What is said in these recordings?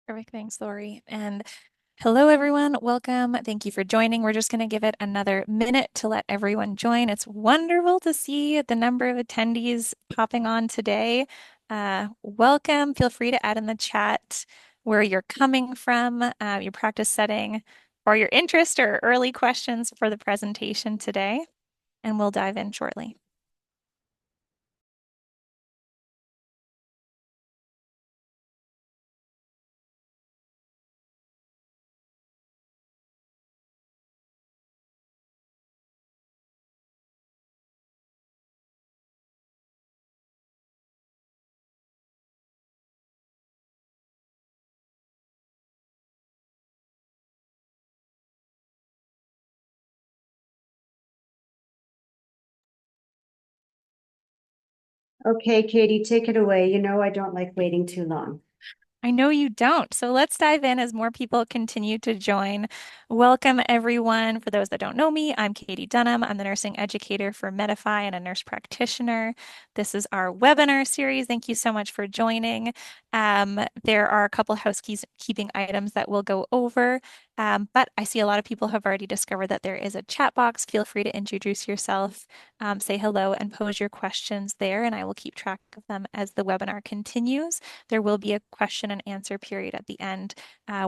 Perfect. Thanks, Lori. And hello, everyone. Welcome. Thank you for joining. We're just going to give it another minute to let everyone join. It's wonderful to see the number of attendees popping on today. Welcome. Feel free to add in the chat where you're coming from, your practice setting, or your interest or early questions for the presentation today. And we'll dive in shortly. Okay, Katie, take it away. You know I don't like waiting too long. I know you don't. So let's dive in as more people continue to join. Welcome, everyone. For those that don't know me, I'm Katie Dunham. I'm the nursing educator for Medify and a nurse practitioner. This is our webinar series. Thank you so much for joining. There are a couple housekeeping items that we'll go over, but I see a lot of people have already discovered that there is a chat box. Feel free to introduce yourself, say hello, and pose your questions there, and I will keep track of them as the webinar continues. There will be a question and answer period at the end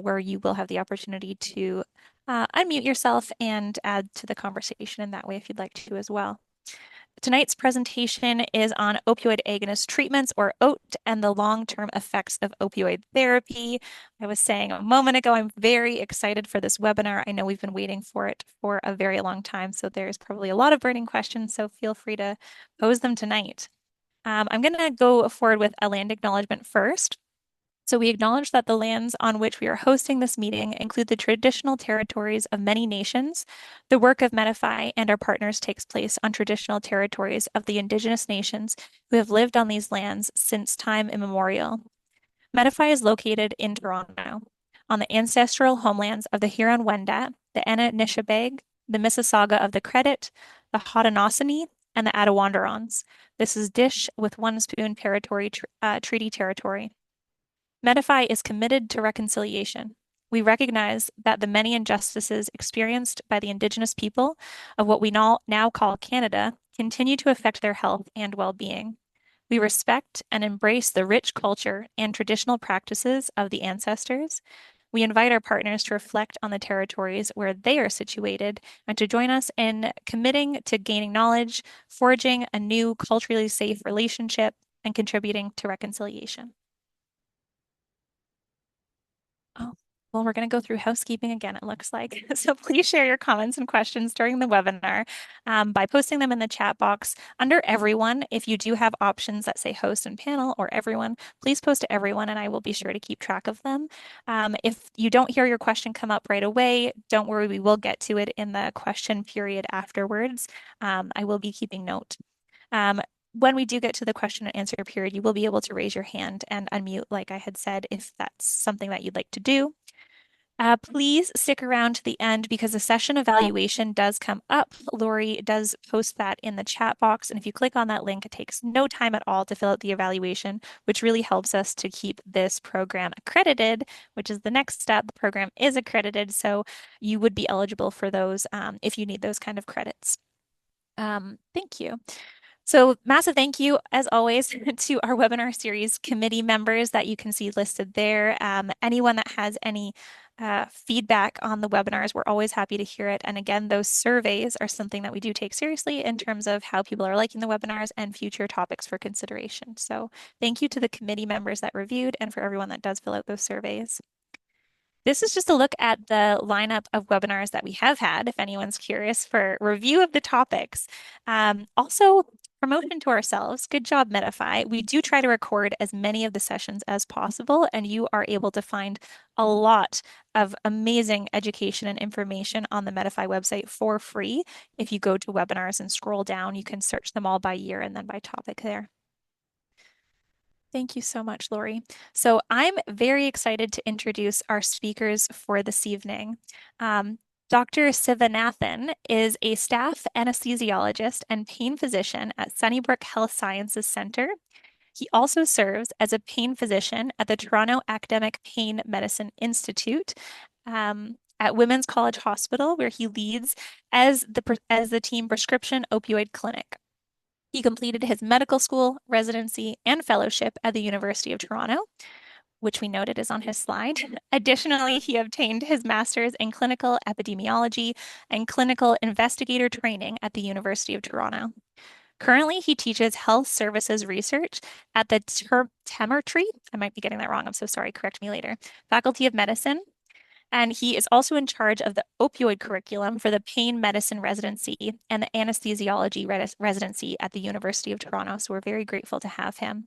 where you will have the opportunity to unmute yourself and add to the conversation in that way if you'd like to as well. Tonight's presentation is on opioid agonist treatments, or OAT, and the long-term effects of opioid therapy. I was saying a moment ago, I'm very excited for this webinar. I know we've been waiting for it for a very long time, so there's probably a lot of burning questions, so feel free to pose them tonight. I'm going to go forward with a land acknowledgement first. So we acknowledge that the lands on which we are hosting this meeting include the traditional territories of many nations. The work of Medify and our partners takes place on traditional territories of the Indigenous nations who have lived on these lands since time immemorial. Medify is located in Toronto, on the ancestral homelands of the Huron-Wendat, the Anishinaabe, the Mississauga of the Credit, the Haudenosaunee, and the Attawandarons. This is Dish with One Spoon Treaty Territory. Medify is committed to reconciliation. We recognize that the many injustices experienced by the Indigenous people of what we now call Canada continue to affect their health and well-being. We respect and embrace the rich culture and traditional practices of the ancestors. We invite our partners to reflect on the territories where they are situated and to join us in committing to gaining knowledge, forging a new culturally safe relationship, and contributing to reconciliation. Oh, well, we're going to go through housekeeping again, it looks like. So please share your comments and questions during the webinar by posting them in the chat box under everyone. If you do have options that say host and panel or everyone, please post to everyone and I will be sure to keep track of them. If you don't hear your question come up right away, don't worry, we will get to it in the question period afterwards. I will be keeping note. When we do get to the question and answer period, you will be able to raise your hand and unmute, like I had said, if that's something that you'd like to do. Please stick around to the end because the session evaluation does come up. Lori does post that in the chat box. And if you click on that link, it takes no time at all to fill out the evaluation, which really helps us to keep this program accredited, which is the next step. The program is accredited, so you would be eligible for those if you need those kind of credits. Thank you. So massive thank you, as always, to our webinar series committee members that you can see listed there. Anyone that has any feedback on the webinars, we're always happy to hear it. And again, those surveys are something that we do take seriously in terms of how people are liking the webinars and future topics for consideration. So thank you to the committee members that reviewed and for everyone that does fill out those surveys. This is just a look at the lineup of webinars that we have had, if anyone's curious for review of the topics. Also, promotion to ourselves. Good job, Medify. We do try to record as many of the sessions as possible, and you are able to find a lot of amazing education and information on the Medify website for free. If you go to webinars and scroll down, you can search them all by year and then by topic there. Thank you so much, Lori. So I'm very excited to introduce our speakers for this evening. Dr. Sivanathan is a staff anesthesiologist and pain physician at Sunnybrook Health Sciences Center. He also serves as a pain physician at the Toronto Academic Pain Medicine Institute, at Women's College Hospital, where he leads as the team prescription opioid clinic. He completed his medical school, residency, and fellowship at the University of Toronto, which we noted is on his slide. Additionally, he obtained his master's in clinical epidemiology and clinical investigator training at the University of Toronto. Currently, he teaches health services research at the Temertree, I might be getting that wrong, I'm so sorry, correct me later, Faculty of Medicine. And he is also in charge of the opioid curriculum for the pain medicine residency and the anesthesiology residency at the University of Toronto. So we're very grateful to have him.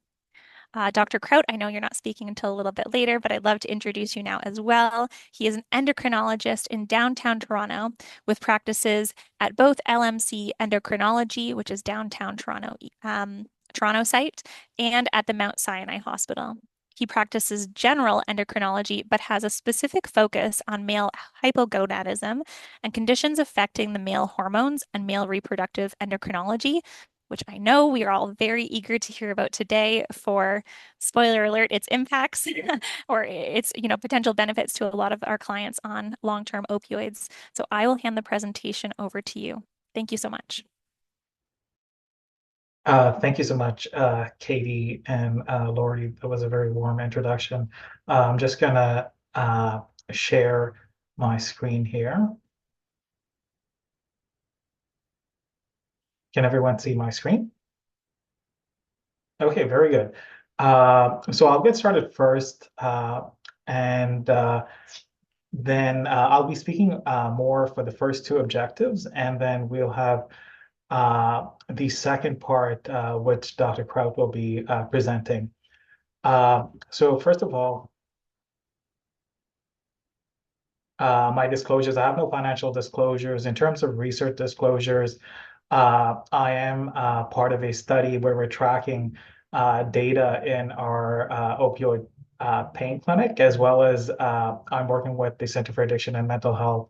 Dr. Kraut, I know you're not speaking until a little bit later, but I'd love to introduce you now as well. He is an endocrinologist in downtown Toronto with practices at both LMC Endocrinology, which is downtown Toronto site, and at the Mount Sinai Hospital. He practices general endocrinology, but has a specific focus on male hypogonadism and conditions affecting the male hormones and male reproductive endocrinology, which I know we are all very eager to hear about today for, spoiler alert, its impacts or its, potential benefits to a lot of our clients on long-term opioids. So I will hand the presentation over to you. Thank you so much. Thank you so much, Katie and Lori. That was a very warm introduction. I'm just gonna share my screen here. Can everyone see my screen? Okay, very good. So I'll get started first, and then I'll be speaking more for the first two objectives, and then we'll have the second part, which Dr. Kraut will be presenting. So first of all, my disclosures, I have no financial disclosures. In terms of research disclosures, I am part of a study where we're tracking data in our opioid pain clinic, as well as I'm working with the Center for Addiction and Mental Health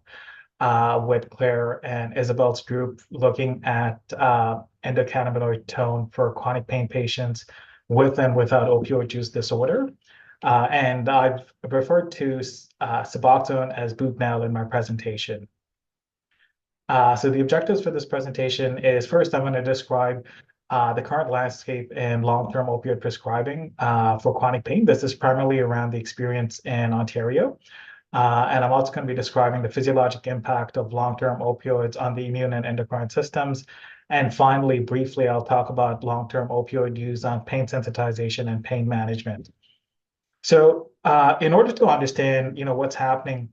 with Claire and Isabel's group, looking at endocannabinoid tone for chronic pain patients with and without opioid use disorder. And I've referred to Suboxone as Bucnal in my presentation. So the objectives for this presentation is, first, I'm going to describe the current landscape in long-term opioid prescribing for chronic pain. This is primarily around the experience in Ontario. And I'm also going to be describing the physiologic impact of long-term opioids on the immune and endocrine systems. And finally, briefly, I'll talk about long-term opioid use on pain sensitization and pain management. So in order to understand, what's happening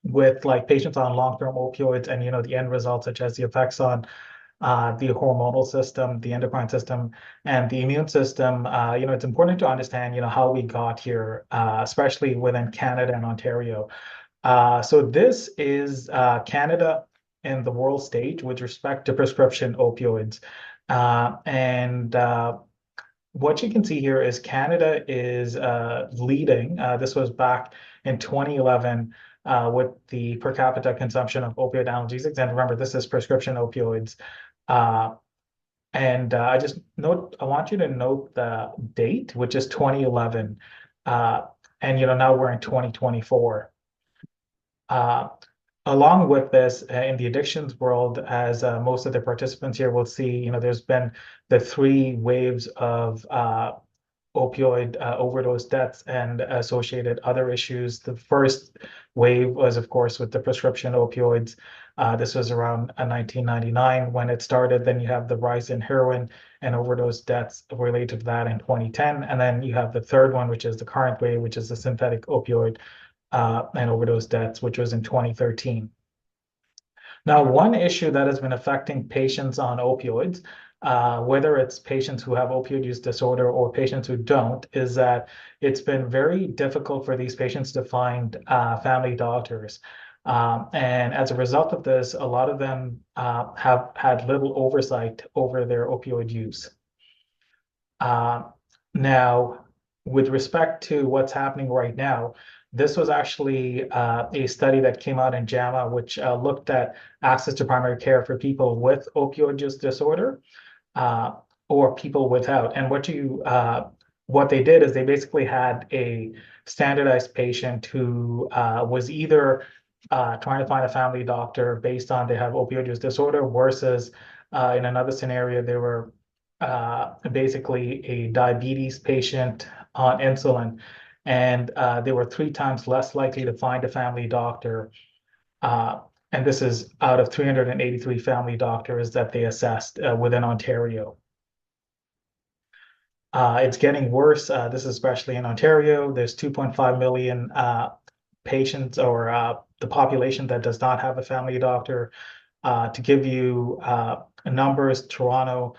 with like patients on long-term opioids and, the end results, such as the effects on the hormonal system, the endocrine system, and the immune system, it's important to understand, how we got here, especially within Canada and Ontario. So this is Canada in the world stage with respect to prescription opioids. And what you can see here is Canada is leading. This was back in 2011 with the per capita consumption of opioid analgesics. And remember, this is prescription opioids. And I want you to note the date, which is 2011. And now we're in 2024. Along with this, in the addictions world, as most of the participants here will see, there's been the three waves of opioid overdose deaths and associated other issues. The first wave was, of course, with the prescription opioids. This was around 1999 when it started. Then you have the rise in heroin and overdose deaths related to that in 2010. And then you have the third one, which is the current wave, which is the synthetic opioid and overdose deaths, which was in 2013. Now, one issue that has been affecting patients on opioids, whether it's patients who have opioid use disorder or patients who don't, is that it's been very difficult for these patients to find family doctors. And as a result of this, a lot of them have had little oversight over their opioid use. Now, with respect to what's happening right now, this was actually a study that came out in JAMA, which looked at access to primary care for people with opioid use disorder. or people without. And what they did is they basically had a standardized patient who was either trying to find a family doctor based on they have opioid use disorder versus in another scenario, they were basically a diabetes patient on insulin, and they were 3 times less likely to find a family doctor. Uh, and this is out of 383 family doctors that they assessed within Ontario. It's getting worse. This is especially in Ontario. There's 2.5 million patients, or the population that does not have a family doctor. To give you numbers, Toronto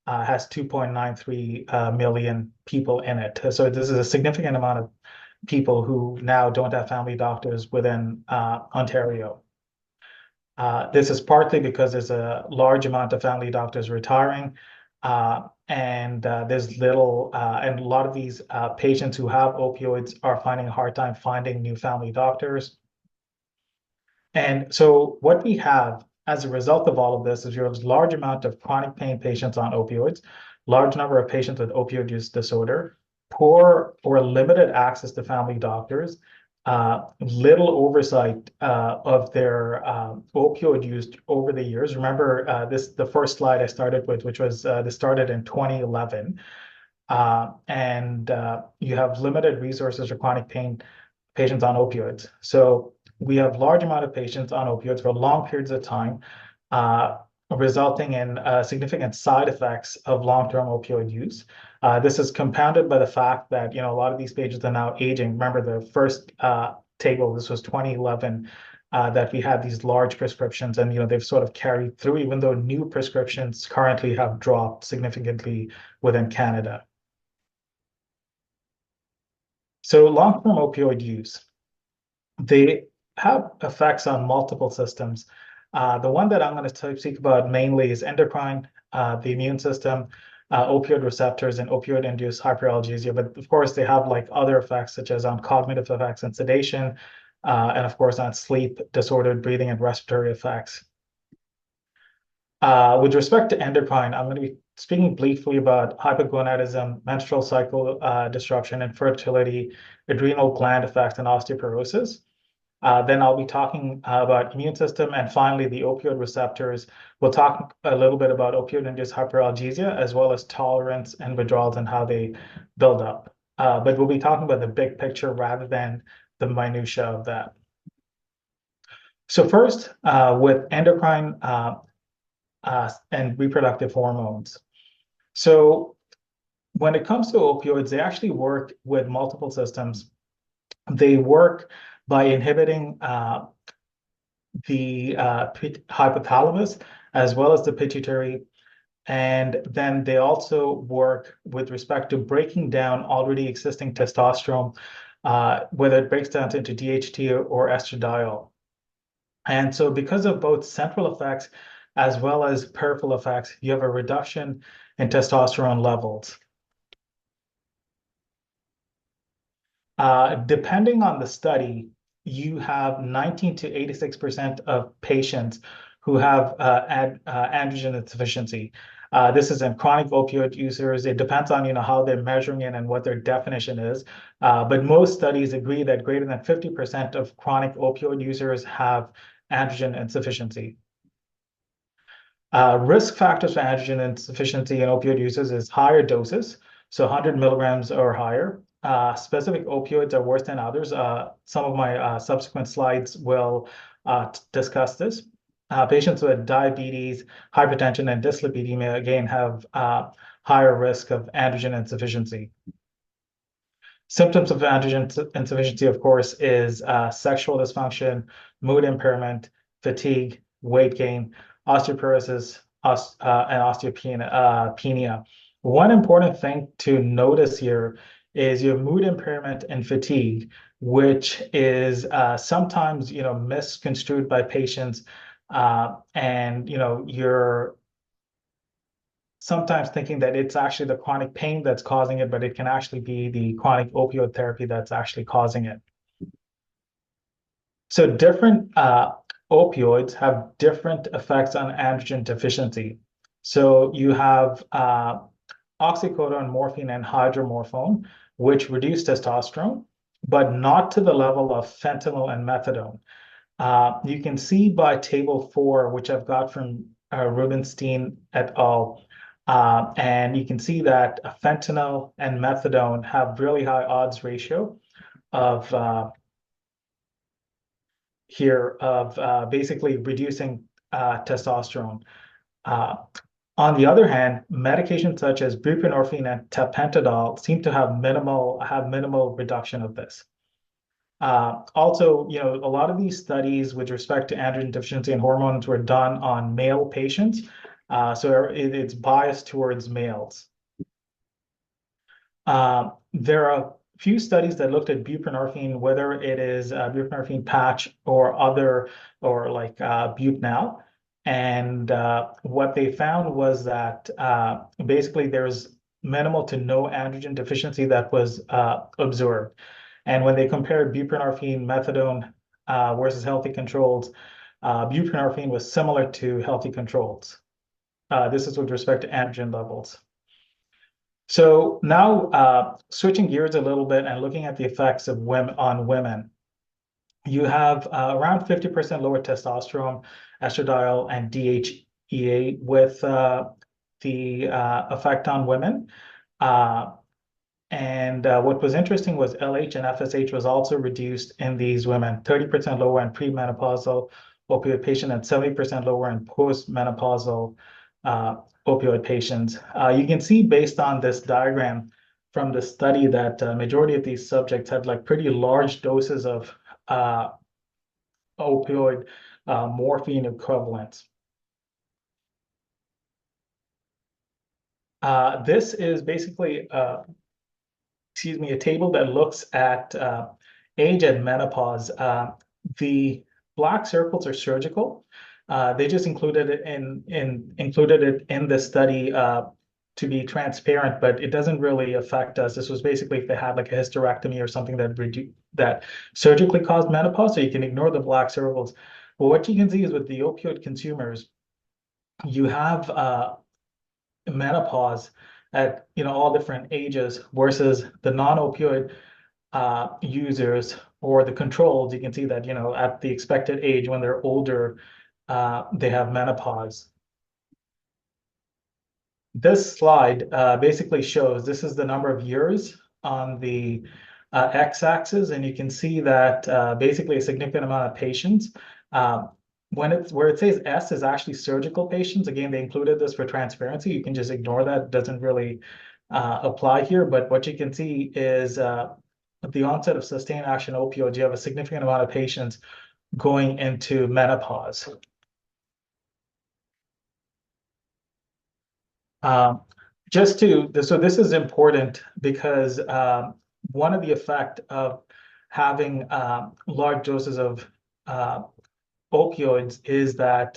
has 2.93 million people in it. So this is a significant amount of people who now don't have family doctors within Ontario. This is partly because there's a large amount of family doctors retiring, and there's little, and a lot of these patients who have opioids are finding a hard time finding new family doctors. And so what we have as a result of all of this is you have a large amount of chronic pain patients on opioids, large number of patients with opioid use disorder, poor or limited access to family doctors, little oversight of their opioid use over the years. Remember, the first slide I started with, which was this started in 2011, and you have limited resources for chronic pain patients on opioids. So we have large amount of patients on opioids for long periods of time, resulting in significant side effects of long-term opioid use. This is compounded by the fact that a lot of these patients are now aging. Remember the first table, this was 2011, that we had these large prescriptions, and they've sort of carried through, even though new prescriptions currently have dropped significantly within Canada. So long-term opioid use, they have effects on multiple systems. The one that I'm going to speak about mainly is endocrine, the immune system, opioid receptors, and opioid-induced hyperalgesia. But of course, they have like other effects such as on cognitive effects and sedation, and of course on sleep, disordered breathing, and respiratory effects. With respect to endocrine, I'm going to be speaking briefly about hypogonadism, menstrual cycle disruption, infertility, adrenal gland effects, and osteoporosis. Then I'll be talking about immune system, and finally the opioid receptors. We'll talk a little bit about opioid-induced hyperalgesia, as well as tolerance and withdrawals and how they build up. But we'll be talking about the big picture rather than the minutia of that. So first, with endocrine and reproductive hormones. So when it comes to opioids, they actually work with multiple systems. They work by inhibiting the hypothalamus as well as the pituitary. And then they also work with respect to breaking down already existing testosterone, whether it breaks down into DHT or estradiol. And so because of both central effects as well as peripheral effects, you have a reduction in testosterone levels. Depending on the study, you have 19 to 86% of patients who have androgen insufficiency. This is in chronic opioid users. It depends on how they're measuring it and what their definition is. But most studies agree that greater than 50% of chronic opioid users have androgen insufficiency. Risk factors for androgen insufficiency in opioid users is higher doses, so 100 milligrams or higher. Specific opioids are worse than others. Some of my subsequent slides will discuss this. Patients with diabetes, hypertension, and dyslipidemia, again, have higher risk of androgen insufficiency. Symptoms of androgen insufficiency, of course, is sexual dysfunction, mood impairment, fatigue, weight gain, osteoporosis, and osteopenia. One important thing to notice here is your mood impairment and fatigue, which is sometimes misconstrued by patients, and you're sometimes thinking that it's actually the chronic pain that's causing it, but it can actually be the chronic opioid therapy that's actually causing it. So different opioids have different effects on androgen deficiency. So you have oxycodone, morphine, and hydromorphone, which reduce testosterone, but not to the level of fentanyl and methadone. You can see by table 4, which I've got from Rubenstein et al., and you can see that fentanyl and methadone have really high odds ratio of basically reducing testosterone. On the other hand, medications such as buprenorphine and tapentadol seem to have minimal reduction of this. Also, a lot of these studies with respect to androgen deficiency and hormones were done on male patients, so it's biased towards males. There are a few studies that looked at buprenorphine, whether it is buprenorphine patch or other, or like Bup-Nal. And what they found was that basically there's minimal to no androgen deficiency that was observed. And when they compared buprenorphine, methadone versus healthy controls, buprenorphine was similar to healthy controls. This is with respect to androgen levels. So now switching gears a little bit and looking at the effects of women on women, you have around 50% lower testosterone, estradiol, and DHEA with the effect on women. And what was interesting was LH and FSH was also reduced in these women, 30% lower in premenopausal opioid patient and 70% lower in postmenopausal opioid patients. You can see based on this diagram from the study that majority of these subjects had like pretty large doses of opioid morphine equivalents. This is basically a table that looks at age and menopause. The black circles are surgical. They just included it in the study to be transparent, but it doesn't really affect us. This was basically if they had like a hysterectomy or something that surgically caused menopause, so you can ignore the black circles. But what you can see is with the opioid consumers, you have menopause at all different ages versus the non-opioid users or the controls. You can see that at the expected age when they're older, they have menopause. This slide basically shows this is the number of years on the x-axis, and you can see that basically a significant amount of patients. Where it says S is actually surgical patients. Again, they included this for transparency. You can just ignore that. It doesn't really apply here. But what you can see is at the onset of sustained action opioids, you have a significant amount of patients going into menopause. So this is important because one of the effect of having large doses of opioids is that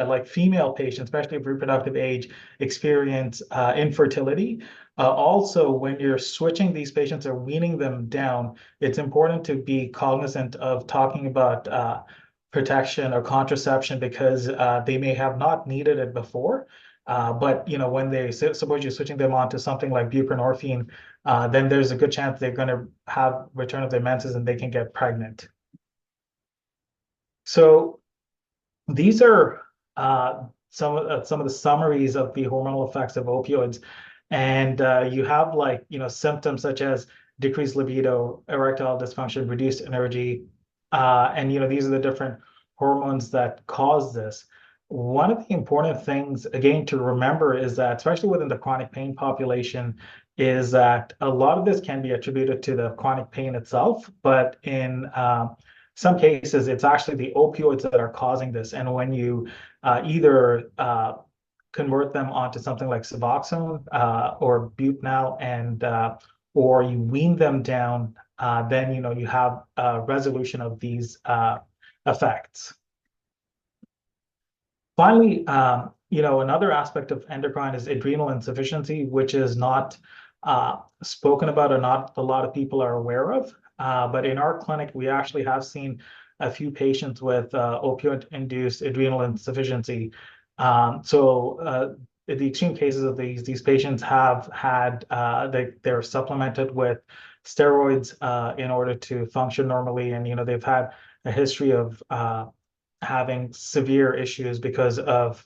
like female patients, especially of reproductive age, experience infertility. Also, when you're switching these patients or weaning them down, it's important to be cognizant of talking about protection or contraception because they may have not needed it before. But when suppose you're switching them onto something like buprenorphine, then there's a good chance they're going to have return of their menses and they can get pregnant. So these are some of the summaries of the hormonal effects of opioids, and you have symptoms such as decreased libido, erectile dysfunction, reduced energy, and these are the different hormones that cause this. One of the important things, again, to remember is that, especially within the chronic pain population, is that a lot of this can be attributed to the chronic pain itself, but in some cases, it's actually the opioids that are causing this. And when you either convert them onto something like Suboxone or Bup-Nal, and or you wean them down, then you have a resolution of these effects. Finally, another aspect of endocrine is adrenal insufficiency, which is not spoken about or not a lot of people are aware of. But in our clinic, we actually have seen a few patients with opioid-induced adrenal insufficiency. So the extreme cases of these patients have had they're supplemented with steroids in order to function normally, and they've had a history of having severe issues because of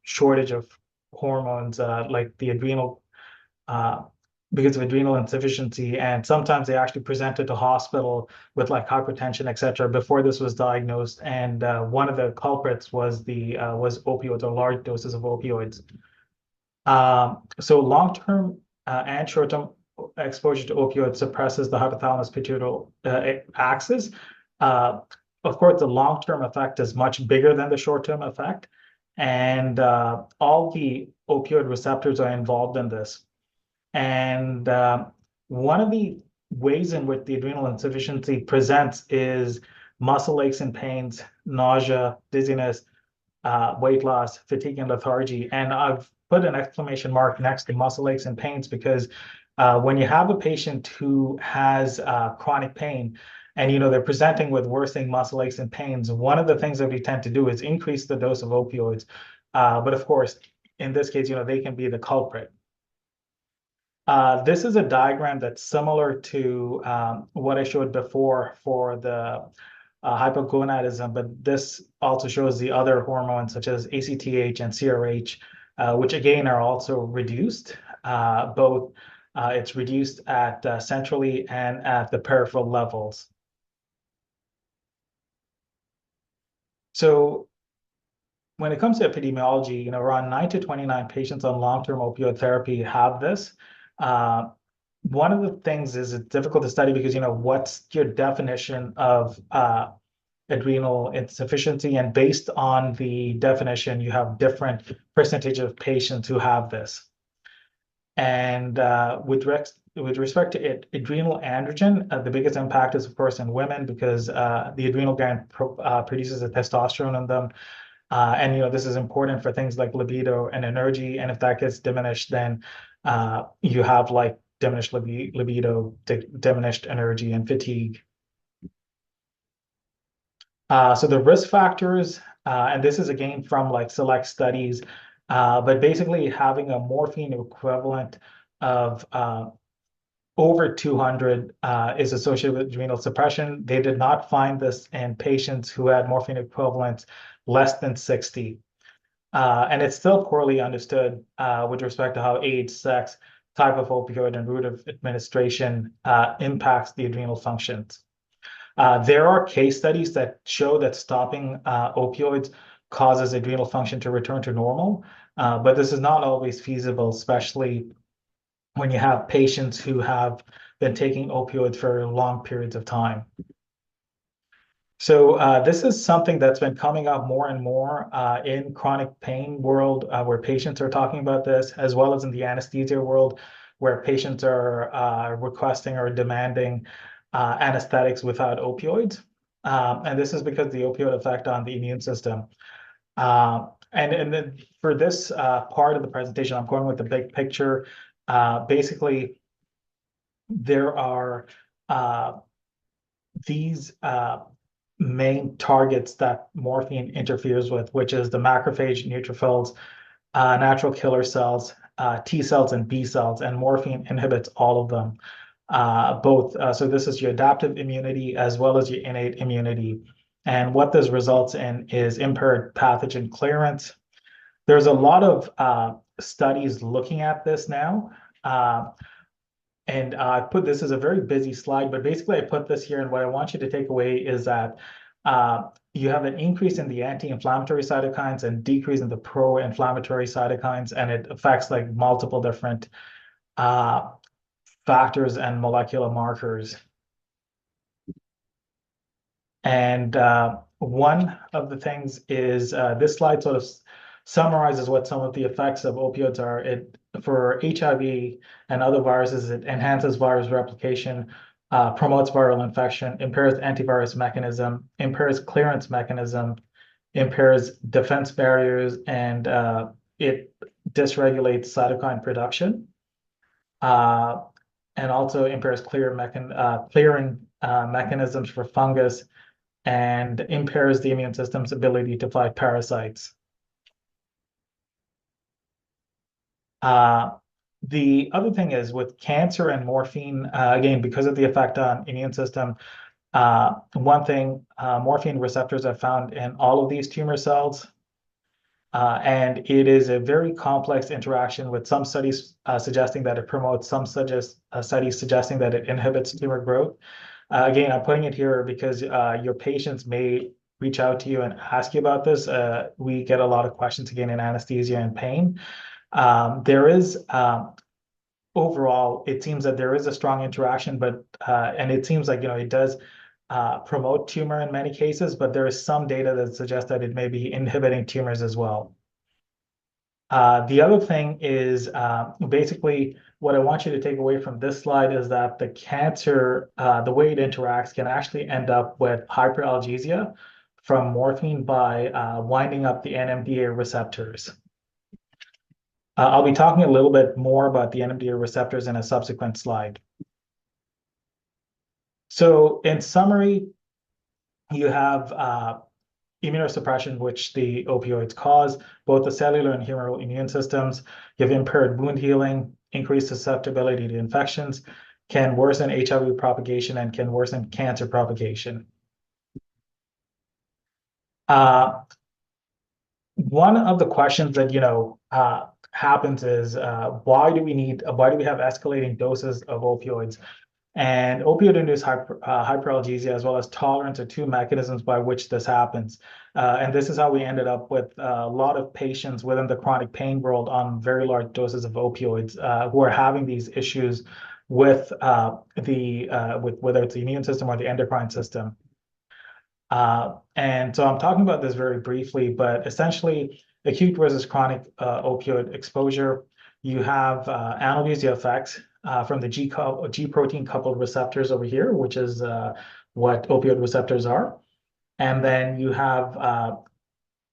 shortage of hormones, like the adrenal, uh, because of adrenal insufficiency. And sometimes they actually presented to hospital with like hypertension, etc., before this was diagnosed. And one of the culprits was opioids, or large doses of opioids. So long-term and short-term exposure to opioids suppresses the hypothalamus pituitary axis. Uh, of course, the long-term effect is much bigger than the short-term effect, and all the opioid receptors are involved in this. And one of the ways in which the adrenal insufficiency presents is muscle aches and pains, nausea, dizziness, weight loss, fatigue, and lethargy. And I've put an exclamation mark next to muscle aches and pains because when you have a patient who has chronic pain and they're presenting with worsening muscle aches and pains, one of the things that we tend to do is increase the dose of opioids. But of course, in this case, they can be the culprit. This is a diagram that's similar to what I showed before for the hypogonadism, but this also shows the other hormones such as ACTH and CRH, which again are also reduced. Both it's reduced at centrally and at the peripheral levels. So when it comes to epidemiology, around 9 to 29 patients on long-term opioid therapy have this. Uh, One of the things is it's difficult to study because, what's your definition of adrenal insufficiency? And based on the definition, you have different percentage of patients who have this. And with respect to adrenal androgen, the biggest impact is, of course, in women because the adrenal gland produces a testosterone in them. And this is important for things like libido and energy. And if that gets diminished, then you have like diminished libido, diminished energy, and fatigue. So the risk factors, and this is again from like select studies, but basically having a morphine equivalent of over 200 is associated with adrenal suppression. They did not find this in patients who had morphine equivalents less than 60. And it's still poorly understood with respect to how age, sex, type of opioid, and route of administration impacts the adrenal functions. There are case studies that show that stopping opioids causes adrenal function to return to normal, but this is not always feasible, especially when you have patients who have been taking opioids for long periods of time. So this is something that's been coming up more and more in chronic pain world, where patients are talking about this, as well as in the anesthesia world, where patients are requesting or demanding anesthetics without opioids. And this is because the opioid effect on the immune system. And then for this part of the presentation, I'm going with the big picture. Basically, there are these main targets that morphine interferes with, which is the macrophage, neutrophils, natural killer cells, T cells, and B cells, and morphine inhibits all of them. Both. So this is your adaptive immunity as well as your innate immunity. And what this results in is impaired pathogen clearance. There's a lot of studies looking at this now. And I put this as a very busy slide, but basically I put this here, and what I want you to take away is that you have an increase in the anti-inflammatory cytokines and decrease in the pro-inflammatory cytokines, and it affects like multiple different factors and molecular markers. And one of the things is this slide sort of summarizes what some of the effects of opioids are. For HIV and other viruses, it enhances virus replication, promotes viral infection, impairs antivirus mechanism, impairs clearance mechanism, impairs defense barriers, and it dysregulates cytokine production, and also impairs clearing mechanisms for fungus, and impairs the immune system's ability to fight parasites. Uh, the other thing is with cancer and morphine, again, because of the effect on immune system, one thing, morphine receptors are found in all of these tumor cells. And it is a very complex interaction with some studies suggesting that it promotes, some studies suggesting that it inhibits tumor growth. Again, I'm putting it here because your patients may reach out to you and ask you about this. We get a lot of questions again in anesthesia and pain. There is overall, it seems that there is a strong interaction, but and it seems like it does promote tumor in many cases, but there is some data that suggests that it may be inhibiting tumors as well. The other thing is basically what I want you to take away from this slide is that the cancer, the way it interacts, can actually end up with hyperalgesia from morphine by winding up the NMDA receptors. I'll be talking a little bit more about the NMDA receptors in a subsequent slide. So in summary, you have immunosuppression, which the opioids cause, both the cellular and humoral immune systems. You have impaired wound healing, increased susceptibility to infections, can worsen HIV propagation, and can worsen cancer propagation. One of the questions that happens is why do we have escalating doses of opioids? And opioid-induced hyperalgesia, as well as tolerance, are two mechanisms by which this happens. And this is how we ended up with a lot of patients within the chronic pain world on very large doses of opioids who are having these issues with with whether it's the immune system or the endocrine system. And so I'm talking about this very briefly, but essentially, acute versus chronic opioid exposure, you have analgesia effects from the G protein coupled receptors over here, which is what opioid receptors are. And then you have,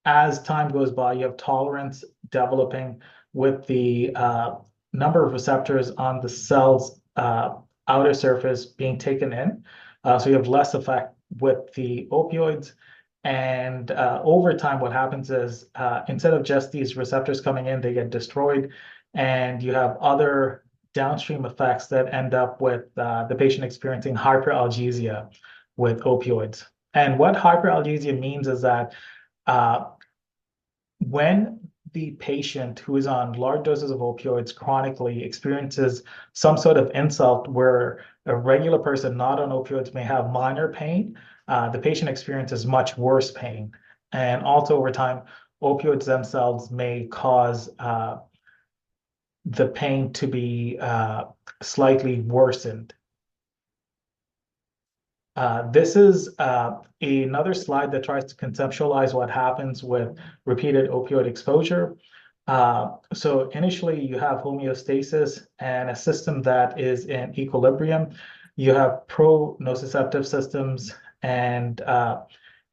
as time goes by, you have tolerance developing with the number of receptors on the cell's outer surface being taken in. So you have less effect with the opioids. And over time, what happens is instead of just these receptors coming in, they get destroyed. And you have other downstream effects that end up with the patient experiencing hyperalgesia with opioids. And what hyperalgesia means is that when the patient who is on large doses of opioids chronically experiences some sort of insult where a regular person not on opioids may have minor pain, the patient experiences much worse pain. And also over time, opioids themselves may cause the pain to be slightly worsened. This is another slide that tries to conceptualize what happens with repeated opioid exposure. So initially, you have homeostasis and a system that is in equilibrium. You have pro-nociceptive systems and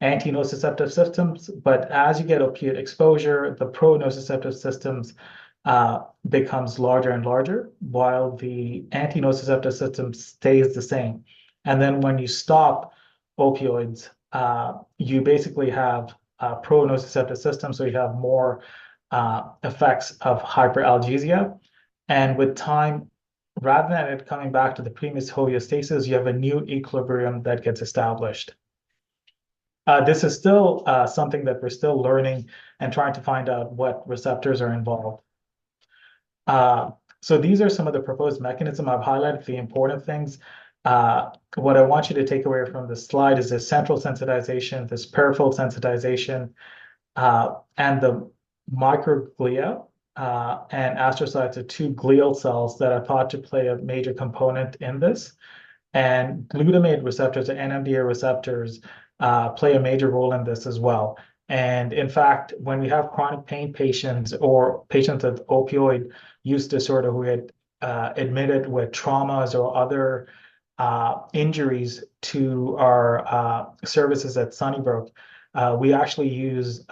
anti-nociceptive systems. But as you get opioid exposure, the pro-nociceptive systems becomes larger and larger, while the anti-nociceptive system stays the same. And then when you stop opioids, you basically have a pro-nociceptive system, so you have more effects of hyperalgesia. And with time, rather than it coming back to the previous homeostasis, you have a new equilibrium that gets established. This is still something that we're still learning and trying to find out what receptors are involved. So these are some of the proposed mechanisms. I've highlighted the important things. What I want you to take away from this slide is this central sensitization, this peripheral sensitization, and the microglia and astrocytes are two glial cells that are thought to play a major component in this. And glutamate receptors and NMDA receptors play a major role in this as well. And in fact, when we have chronic pain patients or patients with opioid use disorder who get admitted with traumas or other injuries to our services at Sunnybrook, we actually use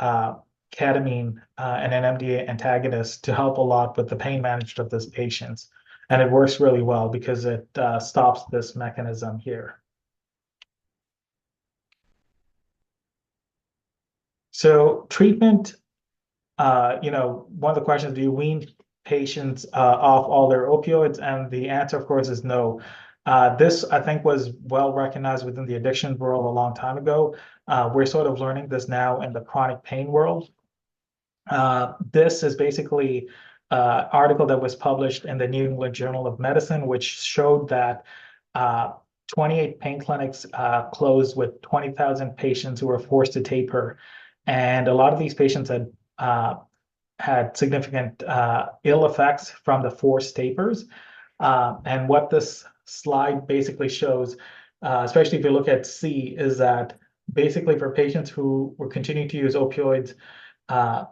ketamine and NMDA antagonists to help a lot with the pain management of these patients. And it works really well because it stops this mechanism here. So treatment, one of the questions, do you wean patients off all their opioids? And the answer, of course, is no. This, I think, was well recognized within the addiction world a long time ago. We're sort of learning this now in the chronic pain world. This is basically an article that was published in the New England Journal of Medicine, which showed that 28 pain clinics closed with 20,000 patients who were forced to taper. And a lot of these patients had significant ill effects from the forced tapers. And what this slide basically shows, especially if you look at C, is that basically for patients who were continuing to use opioids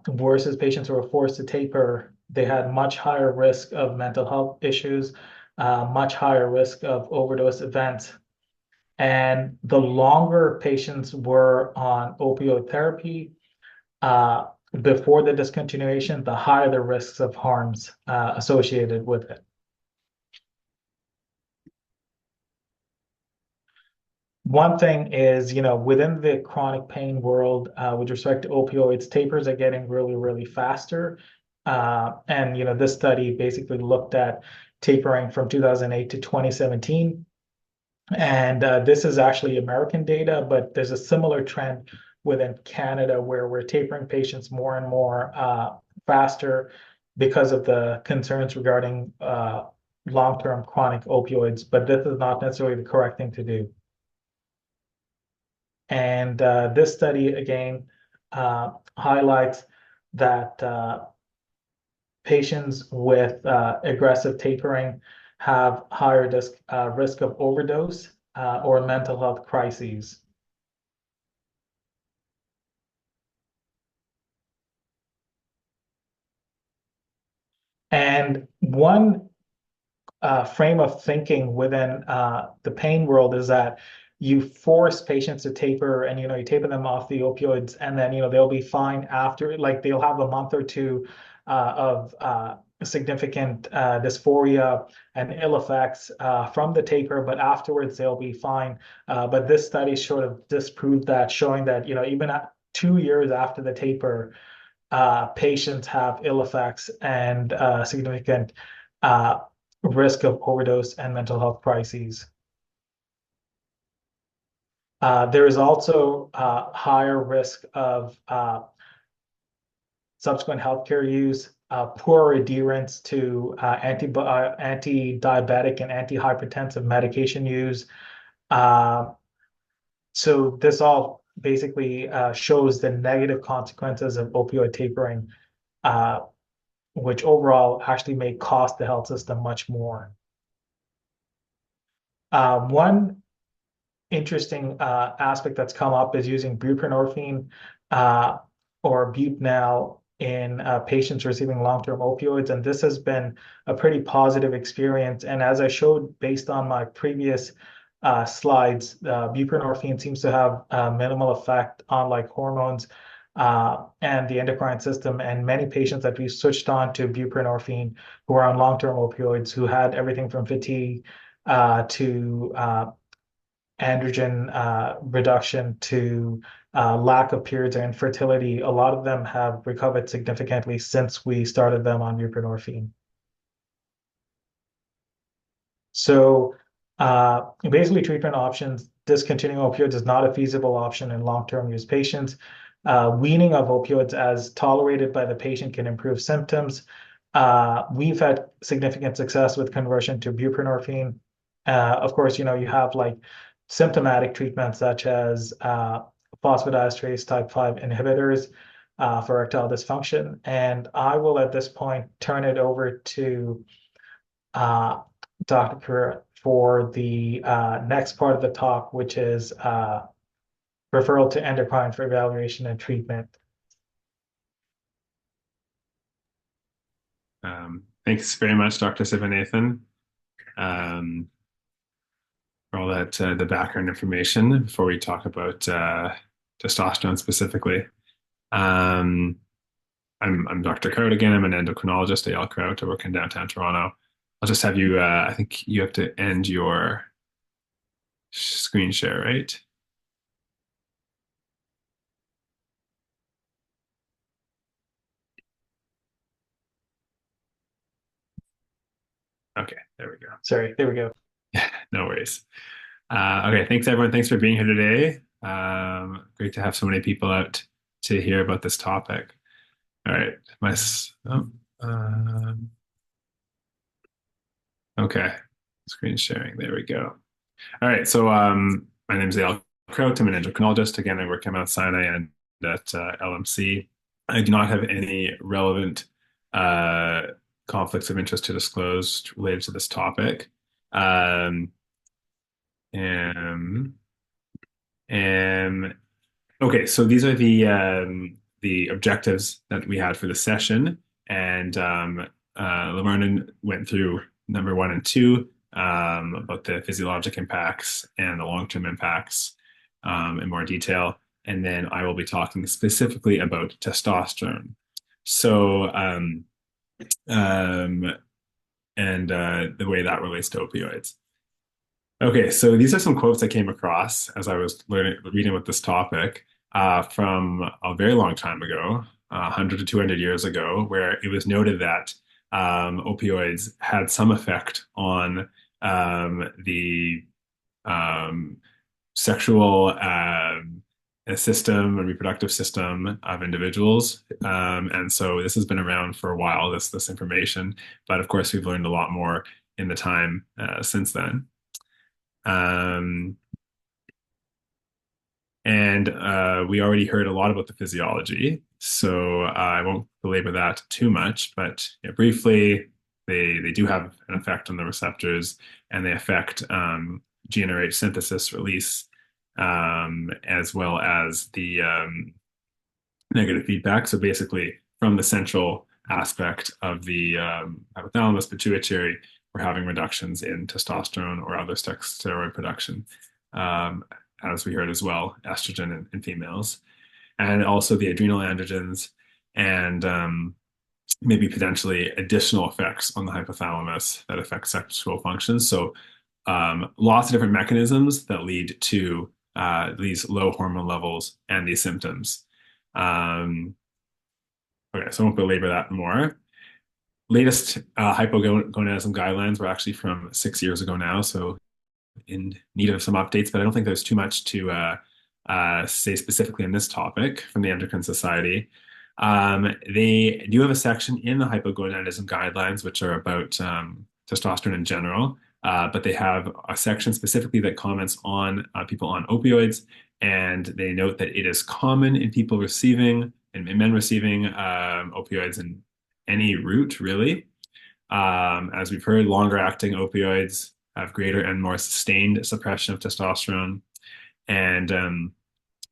versus patients who were forced to taper, they had much higher risk of mental health issues, much higher risk of overdose events. And the longer patients were on opioid therapy, uh, before the discontinuation, the higher the risks of harms associated with it. One thing is, within the chronic pain world, with respect to opioids, tapers are getting really, really faster. And, this study basically looked at tapering from 2008 to 2017. And this is actually American data, but there's a similar trend within Canada where we're tapering patients more and more faster because of the concerns regarding long-term chronic opioids. But this is not necessarily the correct thing to do. And this study again highlights that patients with aggressive tapering have higher risk of overdose or mental health crises. And one frame of thinking within the pain world is that you force patients to taper and you taper them off the opioids and then they'll be fine after, like they'll have a month or two of significant dysphoria and ill effects from the taper, but afterwards they'll be fine. But this study sort of disproved that, showing that even at 2 years after the taper, patients have ill effects and significant uh, risk of overdose and mental health crises. There is also higher risk of subsequent healthcare use, poor adherence to anti-diabetic and antihypertensive medication use. So this all basically shows the negative consequences of opioid tapering, which overall actually may cost the health system much more. One interesting aspect that's come up is using buprenorphine or Bup-Nal in patients receiving long-term opioids, and this has been a pretty positive experience. And as I showed based on my previous slides, buprenorphine seems to have minimal effect on like hormones and the endocrine system. And many patients that we switched on to buprenorphine who are on long-term opioids, who had everything from fatigue to androgen reduction to lack of periods or infertility, a lot of them have recovered significantly since we started them on buprenorphine. So basically treatment options, discontinuing opioids is not a feasible option in long-term use patients. Weaning of opioids as tolerated by the patient can improve symptoms. We've had significant success with conversion to buprenorphine. Of course, you have like symptomatic treatments such as phosphodiesterase type 5 inhibitors for erectile dysfunction. And I will at this point turn it over to Dr. Kraut for the next part of the talk, which is referral to endocrine for evaluation and treatment. Thanks very much, Dr. Sivanathan, for all that the background information before we talk about testosterone specifically. I'm Dr. Kraut again. I'm an endocrinologist, Eyal Kraut. I work in downtown Toronto. I'll just have you, I think you have to end your screen share, right? Okay, there we go. Sorry, there we go. No worries. Okay, thanks everyone. Thanks for being here today. Great to have so many people out to hear about this topic. All right, okay, screen sharing. There we go. All right, so my name is Eyal Kraut. I'm an endocrinologist. Again, I work at Mount Sinai and at LMC. I do not have any relevant uh, conflicts of interest to disclose related to this topic. Um, and, and okay, so these are the objectives that we had for the session, and Lavarnan went through number one and two about the physiologic impacts and the long-term impacts in more detail, and then I will be talking specifically about testosterone. So, um, and the way that relates to opioids. Okay, so these are some quotes I came across as I was reading with this topic from a very long time ago, 100 to 200 years ago, where it was noted that opioids had some effect on the um, sexual system and reproductive system of individuals. And so this has been around for a while, this information, but of course we've learned a lot more in the time since then. Um, and we already heard a lot about the physiology, so I won't belabor that too much. But briefly, they do have an effect on the receptors, and they affect GnRH synthesis release, as well as the negative feedback. So basically, from the central aspect of the hypothalamus pituitary, we're having reductions in testosterone or other steroid production, as we heard as well, estrogen in females, and also the adrenal androgens, and maybe potentially additional effects on the hypothalamus that affect sexual function. So lots of different mechanisms that lead to these low hormone levels and these symptoms. Okay, so I won't belabor that more. Latest hypogonadism guidelines were actually from 6 years ago now, so in need of some updates, but I don't think there's too much to say specifically in this topic from the Endocrine Society. They do have a section in the hypogonadism guidelines, which are about testosterone in general, but they have a section specifically that comments on people on opioids, and they note that it is common in people receiving, in men receiving opioids in any route, really. As we've heard, longer acting opioids have greater and more sustained suppression of testosterone. And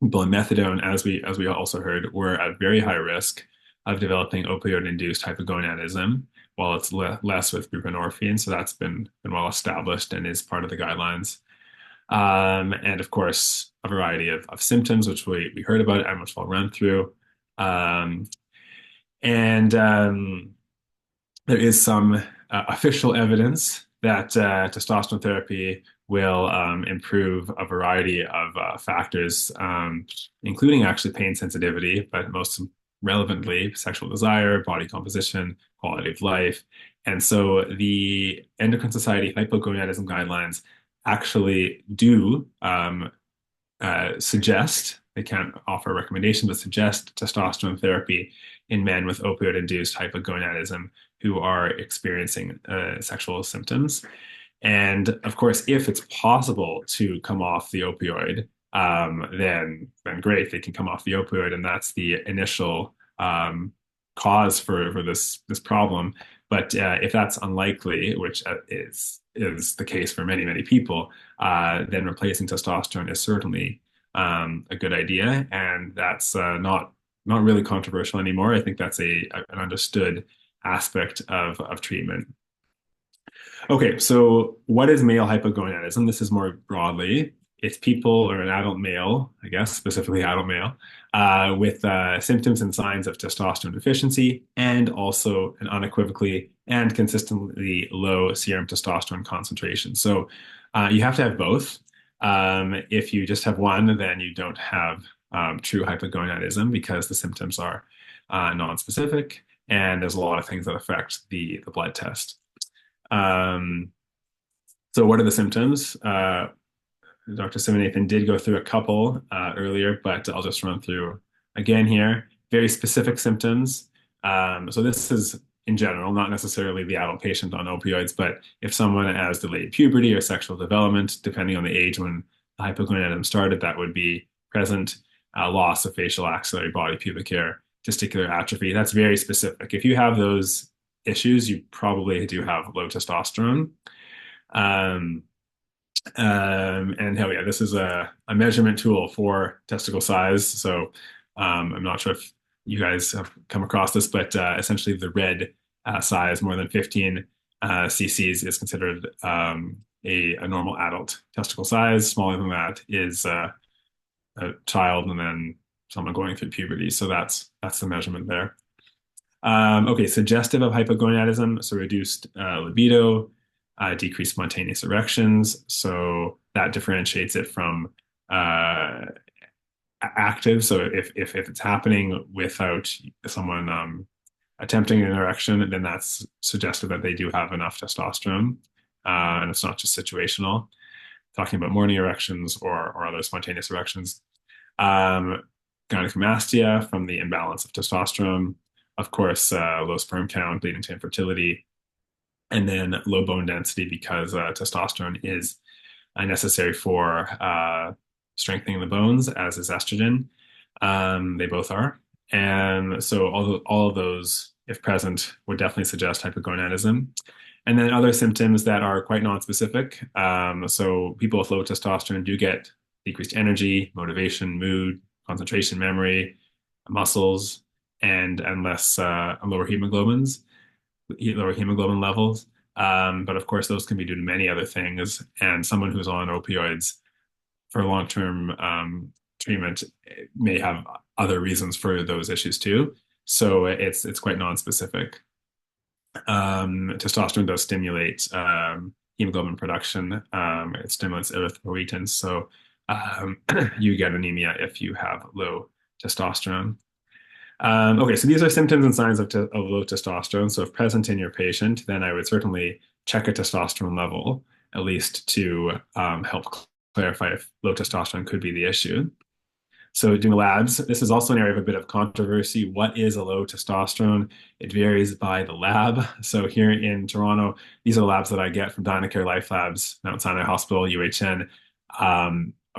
people on methadone, as we also heard, were at very high risk of developing opioid-induced hypogonadism, while it's less with buprenorphine. So that's been well established and is part of the guidelines. And of course, a variety of symptoms, which we heard about and which I'll run through. And there is some official evidence that testosterone therapy will improve a variety of factors, including actually pain sensitivity, but most relevantly, sexual desire, body composition, quality of life. And so the Endocrine Society hypogonadism guidelines actually do suggest, they can't offer a recommendation, but suggest testosterone therapy in men with opioid-induced hypogonadism who are experiencing sexual symptoms. And of course, if it's possible to come off the opioid, then great, they can come off the opioid, and that's the initial cause for this problem. But if that's unlikely, which is the case for many people, then replacing testosterone is certainly a good idea, and that's not really controversial anymore. I think that's an understood aspect of treatment. Okay, so what is male hypogonadism? This is more broadly. It's people or an adult male, I guess, specifically adult male, with symptoms and signs of testosterone deficiency and also an unequivocally and consistently low serum testosterone concentration. So you have to have both. If you just have one, then you don't have true hypogonadism because the symptoms are non-specific and there's a lot of things that affect the blood test. Um, so what are the symptoms? Dr. Sivanathan did go through a couple earlier, but I'll just run through again here. Very specific symptoms. So this is in general, not necessarily the adult patient on opioids, but if someone has delayed puberty or sexual development, depending on the age when the hypogonadism started, that would be present. Loss of facial, axillary, body, pubic hair, testicular atrophy. That's very specific. If you have those issues, you probably do have low testosterone. Um, and hell yeah, this is a measurement tool for testicle size. So I'm not sure if you guys have come across this, but essentially the red size, more than 15 cc's, is considered a normal adult testicle size. Smaller than that is a child, and then someone going through puberty. So that's the measurement there. Okay, suggestive of hypogonadism, so reduced libido, decreased spontaneous erections. So that differentiates it from active. So if it's happening without someone attempting an erection, then that's suggestive that they do have enough testosterone, and it's not just situational. Talking about morning erections or other spontaneous erections. Gynecomastia from the imbalance of testosterone. Of course, low sperm count leading to infertility, and then low bone density because testosterone is necessary for strengthening the bones, as is estrogen. They both are. And so all of those, if present, would definitely suggest hypogonadism. And then other symptoms that are quite non-specific. So people with low testosterone do get decreased energy, motivation, mood, concentration, memory, muscles, and less lower hemoglobin levels. But of course, those can be due to many other things. And someone who's on opioids for long-term treatment may have other reasons for those issues too. So it's quite non-specific. Testosterone does stimulate hemoglobin production. It stimulates erythropoietin, so you get anemia if you have low testosterone. Okay, so these are symptoms and signs of low testosterone. So if present in your patient, then I would certainly check a testosterone level, at least to help clarify if low testosterone could be the issue. So doing labs, this is also an area of a bit of controversy. What is a low testosterone? It varies by the lab. So here in Toronto, these are the labs that I get from Dynacare Life Labs, Mount Sinai Hospital, UHN, a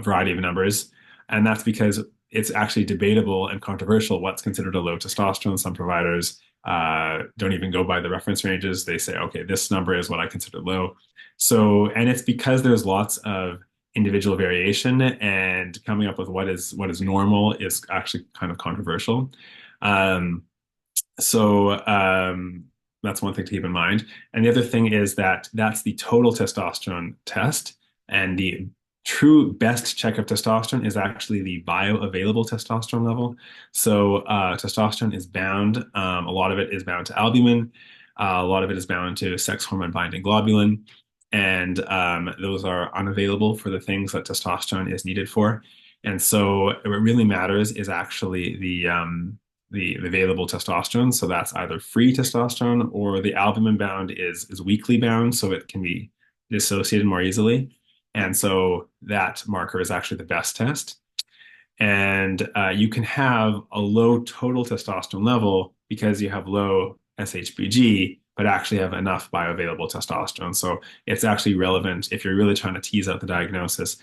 variety of numbers. And that's because it's actually debatable and controversial what's considered a low testosterone. Some providers don't even go by the reference ranges. They say, okay, this number is what I consider low. So, and it's because there's lots of individual variation, and coming up with what is normal is actually kind of controversial. So that's one thing to keep in mind. And the other thing is that that's the total testosterone test, and the true best check of testosterone is actually the bioavailable testosterone level. So testosterone is bound. A lot of it is bound to albumin. A lot of it is bound to sex hormone binding globulin. And those are unavailable for the things that testosterone is needed for. And so what really matters is actually the available testosterone. So that's either free testosterone, or the albumin bound is weakly bound, so it can be dissociated more easily. And so that marker is actually the best test. And you can have a low total testosterone level because you have low SHBG, but actually have enough bioavailable testosterone. So it's actually relevant if you're really trying to tease out the diagnosis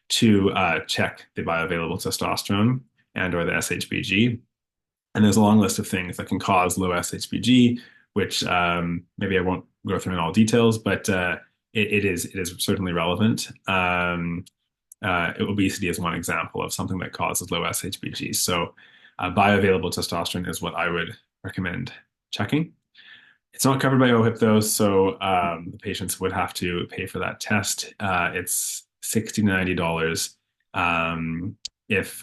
to check the bioavailable testosterone and or the SHBG. And there's a long list of things that can cause low SHBG, which maybe I won't go through in all details, but it is certainly relevant. Obesity is one example of something that causes low SHBG. So bioavailable testosterone is what I would recommend checking. It's not covered by OHIP though, so the patients would have to pay for that test. It's $60 to $90 if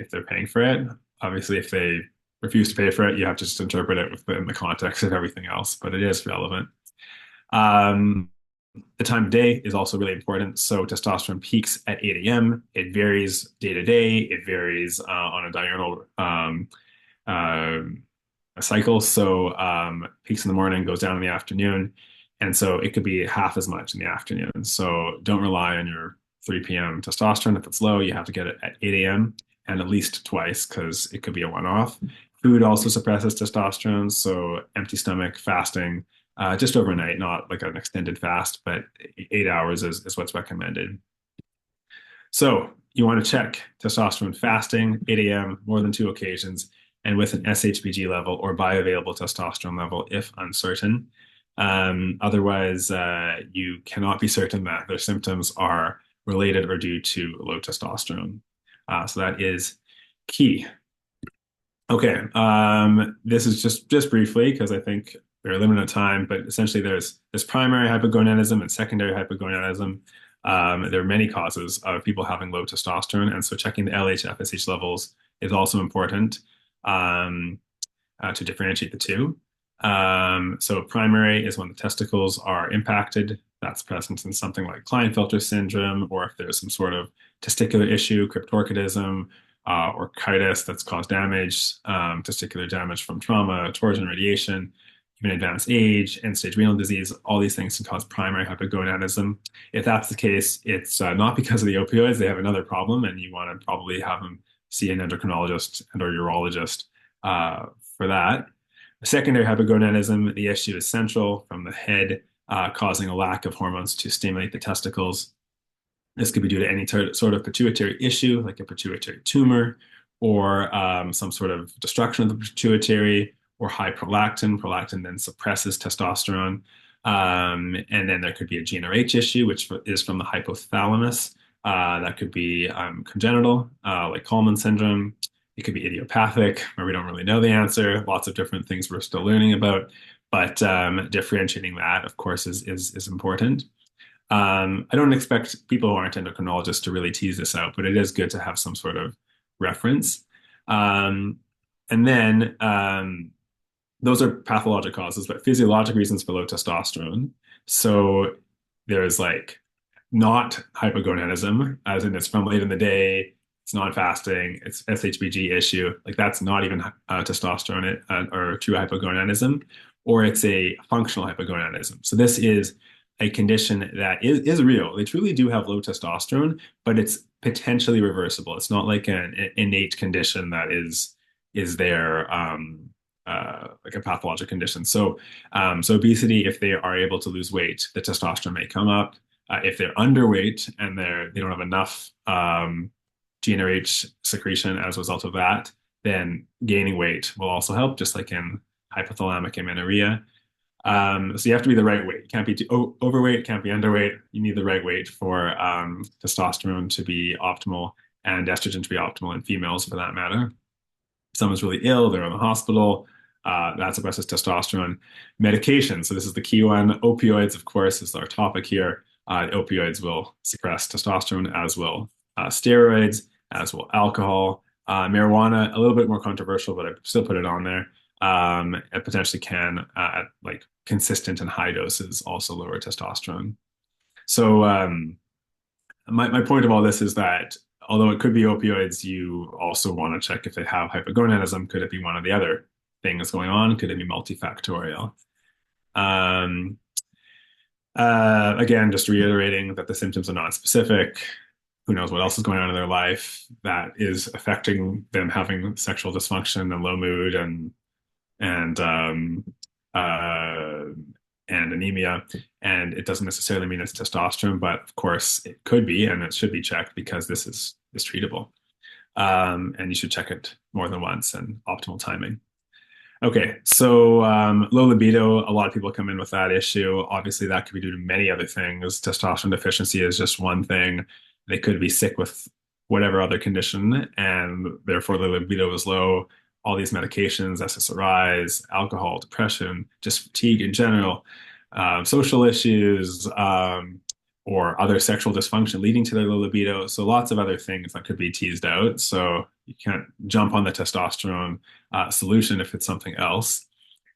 they're paying for it. Obviously, if they refuse to pay for it, you have to just interpret it within the context of everything else, but it is relevant. The time of day is also really important. So testosterone peaks at 8 a.m. It varies day to day. It varies on a diurnal cycle. So peaks in the morning, goes down in the afternoon. And so it could be half as much in the afternoon. So don't rely on your 3 p.m. testosterone. If it's low, you have to get it at 8 a.m. and at least twice because it could be a one-off. Food also suppresses testosterone. So empty stomach, fasting, just overnight, not like an extended fast, but 8 hours is what's recommended. So you want to check testosterone fasting, 8 a.m., more than 2 occasions, and with an SHBG level or bioavailable testosterone level if uncertain. Otherwise, you cannot be certain that their symptoms are related or due to low testosterone. So that is key. Okay, this is just briefly because I think we're limited time, but essentially there's primary hypogonadism and secondary hypogonadism. There are many causes of people having low testosterone, and so checking the LH, FSH levels is also important to differentiate the two. So primary is when the testicles are impacted. That's present in something like Klinefelter syndrome, or if there's some sort of testicular issue, cryptorchidism, or chitis that's caused damage, testicular damage from trauma, torsion, radiation, even advanced age, end-stage renal disease. All these things can cause primary hypogonadism. If that's the case, it's not because of the opioids. They have another problem, and you want to probably have them see an endocrinologist and or urologist for that. Secondary hypogonadism, the issue is central from the head, causing a lack of hormones to stimulate the testicles. This could be due to any sort of pituitary issue, like a pituitary tumor, or some sort of destruction of the pituitary, or high prolactin. Prolactin then suppresses testosterone. And then there could be a GnRH issue, which is from the hypothalamus. That could be congenital, like Kallman syndrome. It could be idiopathic, where we don't really know the answer. Lots of different things we're still learning about. But differentiating that, of course, is important. I don't expect people who aren't endocrinologists to really tease this out, but it is good to have some sort of reference. And then those are pathologic causes, but physiologic reasons for low testosterone. So there's like not hypogonadism, as in it's from late in the day, it's non-fasting, it's SHBG issue. Like that's not even testosterone or true hypogonadism, or it's a functional hypogonadism. So this is a condition that is real. They truly do have low testosterone, but it's potentially reversible. It's not like an innate condition that is there like a pathologic condition. So obesity, if they are able to lose weight, the testosterone may come up. If they're underweight and they don't have enough GnRH secretion as a result of that, then gaining weight will also help, just like in hypothalamic amenorrhea. So you have to be the right weight. You can't be too overweight, can't be underweight. You need the right weight for testosterone to be optimal and estrogen to be optimal in females for that matter. If someone's really ill, they're in the hospital, that suppresses testosterone. Medication, so this is the key one. Opioids, of course, is our topic here. Opioids will suppress testosterone, as will steroids, as will alcohol. Marijuana, a little bit more controversial, but I still put it on there. It potentially can, at like consistent and high doses, also lower testosterone. So my point of all this is that although it could be opioids, you also want to check if they have hypogonadism. Could it be one of the other things going on? Could it be multifactorial? Again, just reiterating that the symptoms are not specific. Who knows what else is going on in their life that is affecting them having sexual dysfunction and low mood and anemia. And it doesn't necessarily mean it's testosterone, but of course it could be, and it should be checked because this is treatable. And you should check it more than once and optimal timing. Okay, so low libido, a lot of people come in with that issue. Obviously, that could be due to many other things. Testosterone deficiency is just one thing. They could be sick with whatever other condition, and therefore the libido is low. All these medications, SSRIs, alcohol, depression, just fatigue in general, social issues, or other sexual dysfunction leading to their low libido. So lots of other things that could be teased out. So you can't jump on the testosterone solution if it's something else.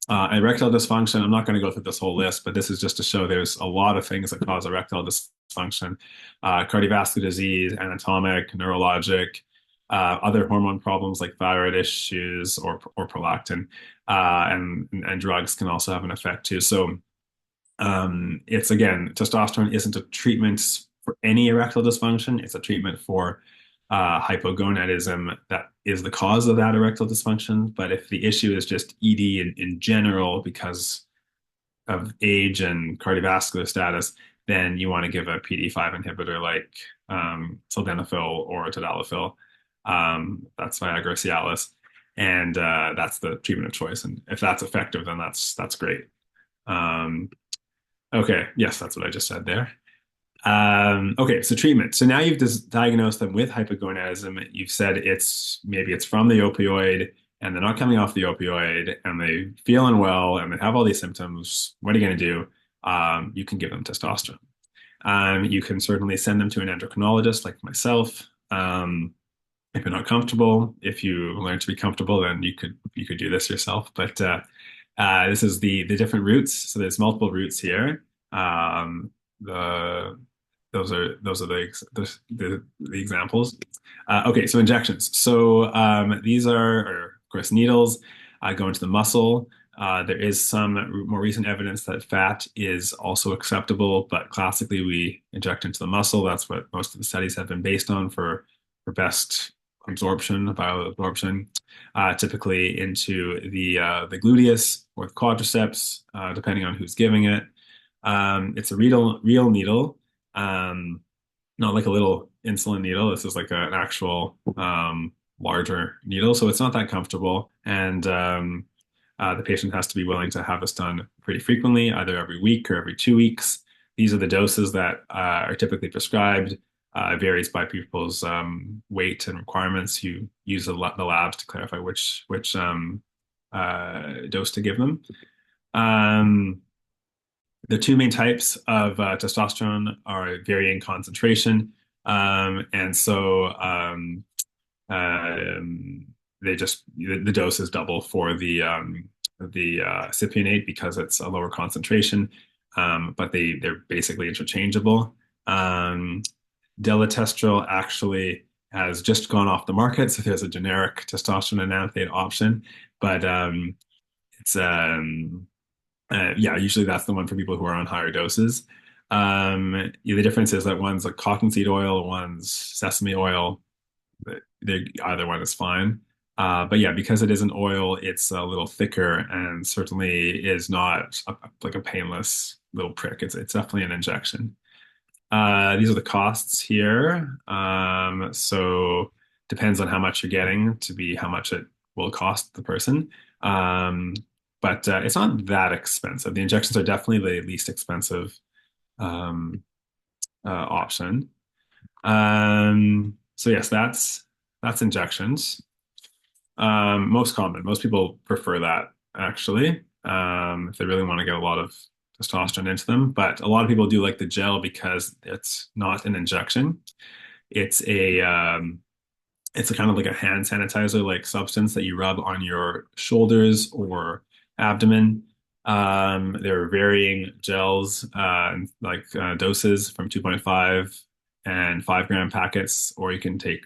Erectile dysfunction, I'm not going to go through this whole list, but this is just to show there's a lot of things that cause erectile dysfunction. Cardiovascular disease, anatomic, neurologic, other hormone problems like thyroid issues or prolactin, and drugs can also have an effect too. So It's again, testosterone isn't a treatment for any erectile dysfunction. It's a treatment for hypogonadism that is the cause of that erectile dysfunction. But if the issue is just ED in general because of age and cardiovascular status, then you want to give a PD5 inhibitor like sildenafil or tadalafil. That's Viagra Cialis, and that's the treatment of choice. And if that's effective, then that's great. Um, okay, yes, that's what I just said there. Okay, so treatment. So now you've diagnosed them with hypogonadism. You've said maybe it's from the opioid, and they're not coming off the opioid, and they feeling well, and they have all these symptoms. What are you going to do? You can give them testosterone. You can certainly send them to an endocrinologist like myself. If you're not comfortable, if you learn to be comfortable, then you could do this yourself. But this is the different routes. So there's multiple routes here. The those are the examples. Okay, so injections. So these are of course needles go into the muscle. There is some more recent evidence that fat is also acceptable, but classically we inject into the muscle. That's what most of the studies have been based on for best absorption, bioabsorption, typically into the gluteus or the quadriceps, depending on who's giving it. It's a real needle, not like a little insulin needle. This is like an actual larger needle, so it's not that comfortable. And the patient has to be willing to have this done pretty frequently, either every week or every 2 weeks. These are the doses that are typically prescribed. It varies by people's weight and requirements. You use the labs to clarify which dose to give them. The two main types of testosterone are varying concentration, and so the dose is double for the cypionate because it's a lower concentration, but they're basically interchangeable. Deletestrel actually has just gone off the market, so there's a generic testosterone enanthate option, but it's yeah, usually that's the one for people who are on higher doses. The difference is that one's like cottonseed oil, one's sesame oil. Either one is fine. But yeah, because it is an oil, it's a little thicker and certainly is not like a painless little prick. It's definitely an injection. These are the costs here. So depends on how much you're getting to be how much it will cost the person. But it's not that expensive. The injections are definitely the least expensive option. So yes, that's injections. Most common. Most people prefer that actually, if they really want to get a lot of testosterone into them. But a lot of people do like the gel because it's not an injection. It's a kind of like a hand sanitizer like substance that you rub on your shoulders or abdomen. There are varying gels, doses from 2.5 and 5 gram packets, or you can take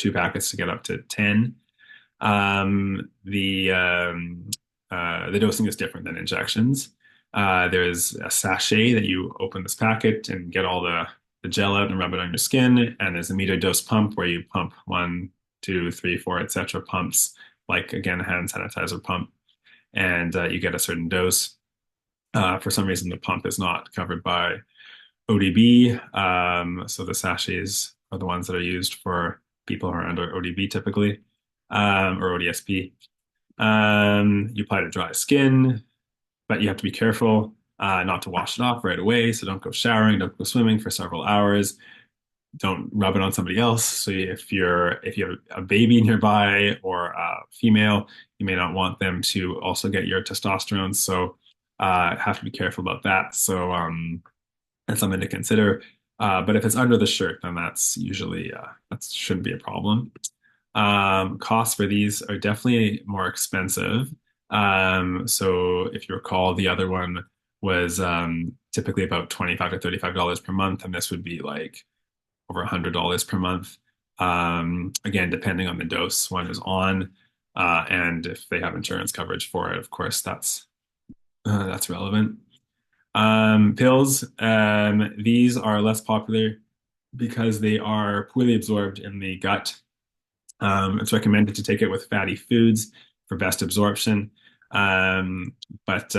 2 packets to get up to 10. The dosing is different than injections. There's a sachet that you open this packet and get all the gel out and rub it on your skin. And there's a meter dose pump where you pump 1, 2, 3, 4, etc. pumps, like again, a hand sanitizer pump. And you get a certain dose. For some reason, the pump is not covered by ODB. So the sachets are the ones that are used for people who are under ODB typically, or ODSP. You apply to dry skin, but you have to be careful not to wash it off right away. So don't go showering, don't go swimming for several hours. Don't rub it on somebody else. So if you have a baby nearby or a female, you may not want them to also get your testosterone. So have to be careful about that. So that's something to consider. But if it's under the shirt, then that's usually that shouldn't be a problem. Costs for these are definitely more expensive. So if you recall, the other one was typically about $25 to $35 per month, and this would be like over $100 per month. Again, depending on the dose one is on, and if they have insurance coverage for it, of course, that's relevant. Pills, these are less popular because they are poorly absorbed in the gut. It's recommended to take it with fatty foods for best absorption. Um, but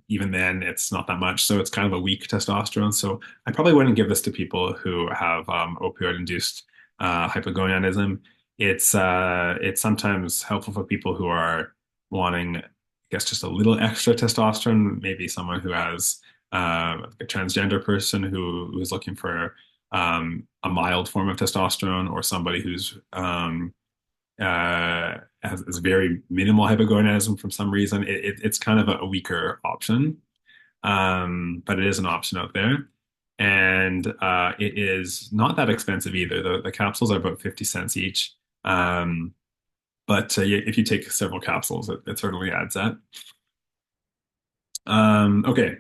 even then, it's not that much. So it's kind of a weak testosterone. So I probably wouldn't give this to people who have opioid-induced hypogonadism. It's sometimes helpful for people who are wanting, I guess, just a little extra testosterone. Maybe someone who has a transgender person who is looking for a mild form of testosterone, or somebody who's has very minimal hypogonadism from some reason. It's kind of a weaker option, but it is an option out there. And it is not that expensive either. The capsules are about 50 cents each. But if you take several capsules, it certainly adds up. Okay,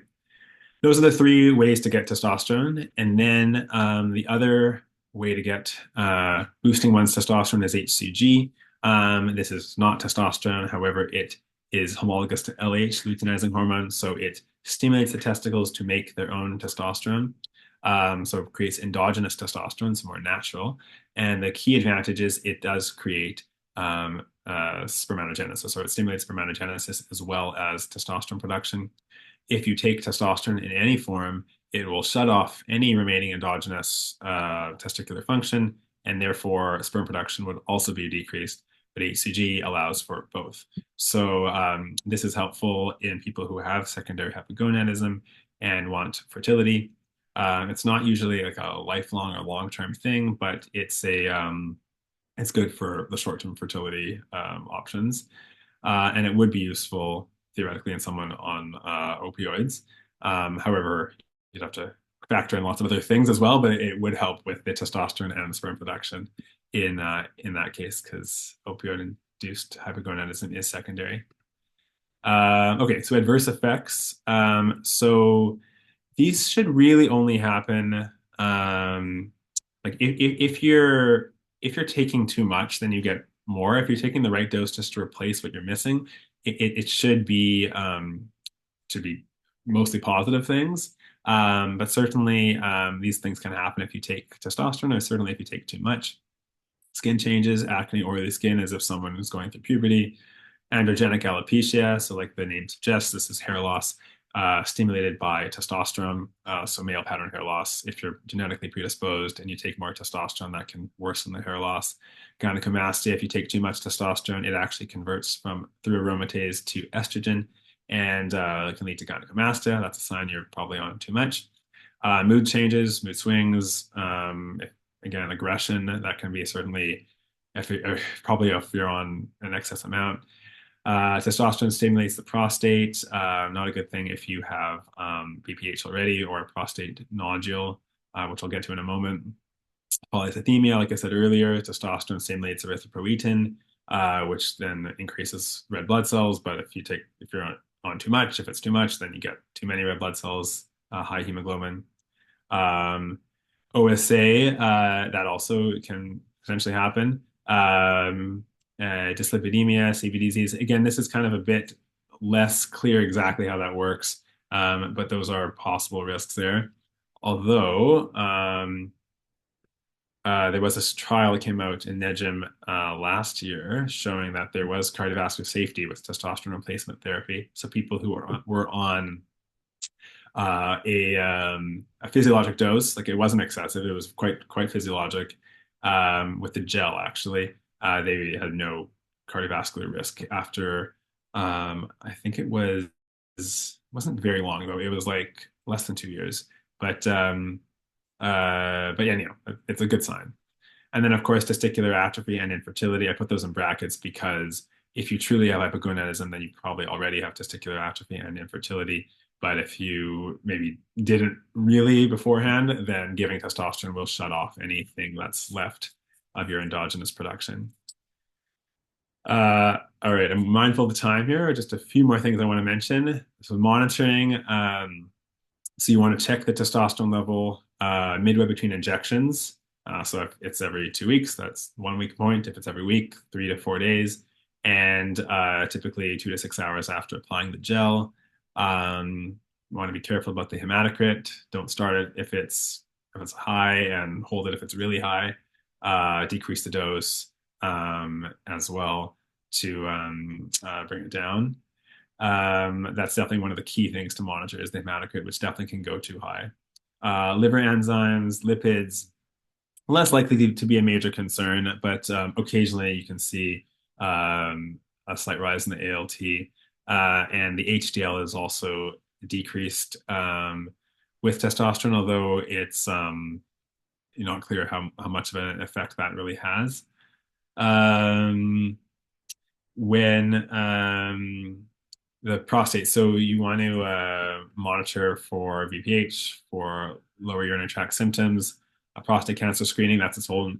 those are the three ways to get testosterone. And then the other way to get boosting one's testosterone is HCG. This is not testosterone. However, it is homologous to LH, luteinizing hormone. So it stimulates the testicles to make their own testosterone. So it creates endogenous testosterone, so more natural. And the key advantage is it does create spermatogenesis, so it stimulates spermatogenesis as well as testosterone production. If you take testosterone in any form, it will shut off any remaining endogenous testicular function, and therefore sperm production would also be decreased. But HCG allows for both. So this is helpful in people who have secondary hypogonadism and want fertility. It's not usually like a lifelong or long-term thing, but it's good for the short-term fertility options. And it would be useful theoretically in someone on opioids. However, you'd have to factor in lots of other things as well, but it would help with the testosterone and sperm production in that case, because opioid-induced hypogonadism is secondary. Okay, so adverse effects. So these should really only happen like if you're taking too much, then you get more. If you're taking the right dose just to replace what you're missing, it should be mostly positive things. But certainly these things can happen if you take testosterone, or certainly if you take too much. Skin changes, acne, oily skin, as if someone who's going through puberty. Androgenic alopecia, so like the name suggests, this is hair loss stimulated by testosterone. So male pattern hair loss. If you're genetically predisposed and you take more testosterone, that can worsen the hair loss. Gynecomastia, if you take too much testosterone, it actually converts through aromatase to estrogen, and it can lead to gynecomastia. That's a sign you're probably on too much. Mood changes, mood swings, again, aggression, that can be certainly probably if you're on an excess amount. Testosterone stimulates the prostate. Not a good thing if you have BPH already or a prostate nodule, which I'll get to in a moment. Polycythemia, like I said earlier, testosterone stimulates erythropoietin, which then increases red blood cells. But if you're on too much, if it's too much, then you get too many red blood cells, high hemoglobin. OSA, that also can potentially happen. Dyslipidemia, CV disease. Again, this is kind of a bit less clear exactly how that works, but those are possible risks there. Although there was this trial that came out in NEJM last year showing that there was cardiovascular safety with testosterone replacement therapy. So people who were on a physiologic dose, like it wasn't excessive, it was quite physiologic with the gel actually. They had no cardiovascular risk after I think wasn't very long ago. It was like less than 2 years, but yeah, it's a good sign. And then, of course, testicular atrophy and infertility. I put those in brackets because if you truly have hypogonadism, then you probably already have testicular atrophy and infertility. But if you maybe didn't really beforehand, then giving testosterone will shut off anything that's left of your endogenous production. All right, I'm mindful of the time here. Just a few more things I want to mention. So monitoring. So you want to check the testosterone level midway between injections. So if it's every 2 weeks, that's 1 week point. If it's every week, 3 to 4 days, and typically 2 to 6 hours after applying the gel. You want to be careful about the hematocrit. Don't start it if it's high and hold it if it's really high. Decrease the dose as well to bring it down. That's definitely one of the key things to monitor is the hematocrit, which definitely can go too high. Liver enzymes, lipids, less likely to be a major concern, but occasionally you can see a slight rise in the ALT. And the HDL is also decreased with testosterone, although it's not clear how much of an effect that really has. Um, when the prostate, so you want to monitor for VPH, for lower urinary tract symptoms, a prostate cancer screening. That's its whole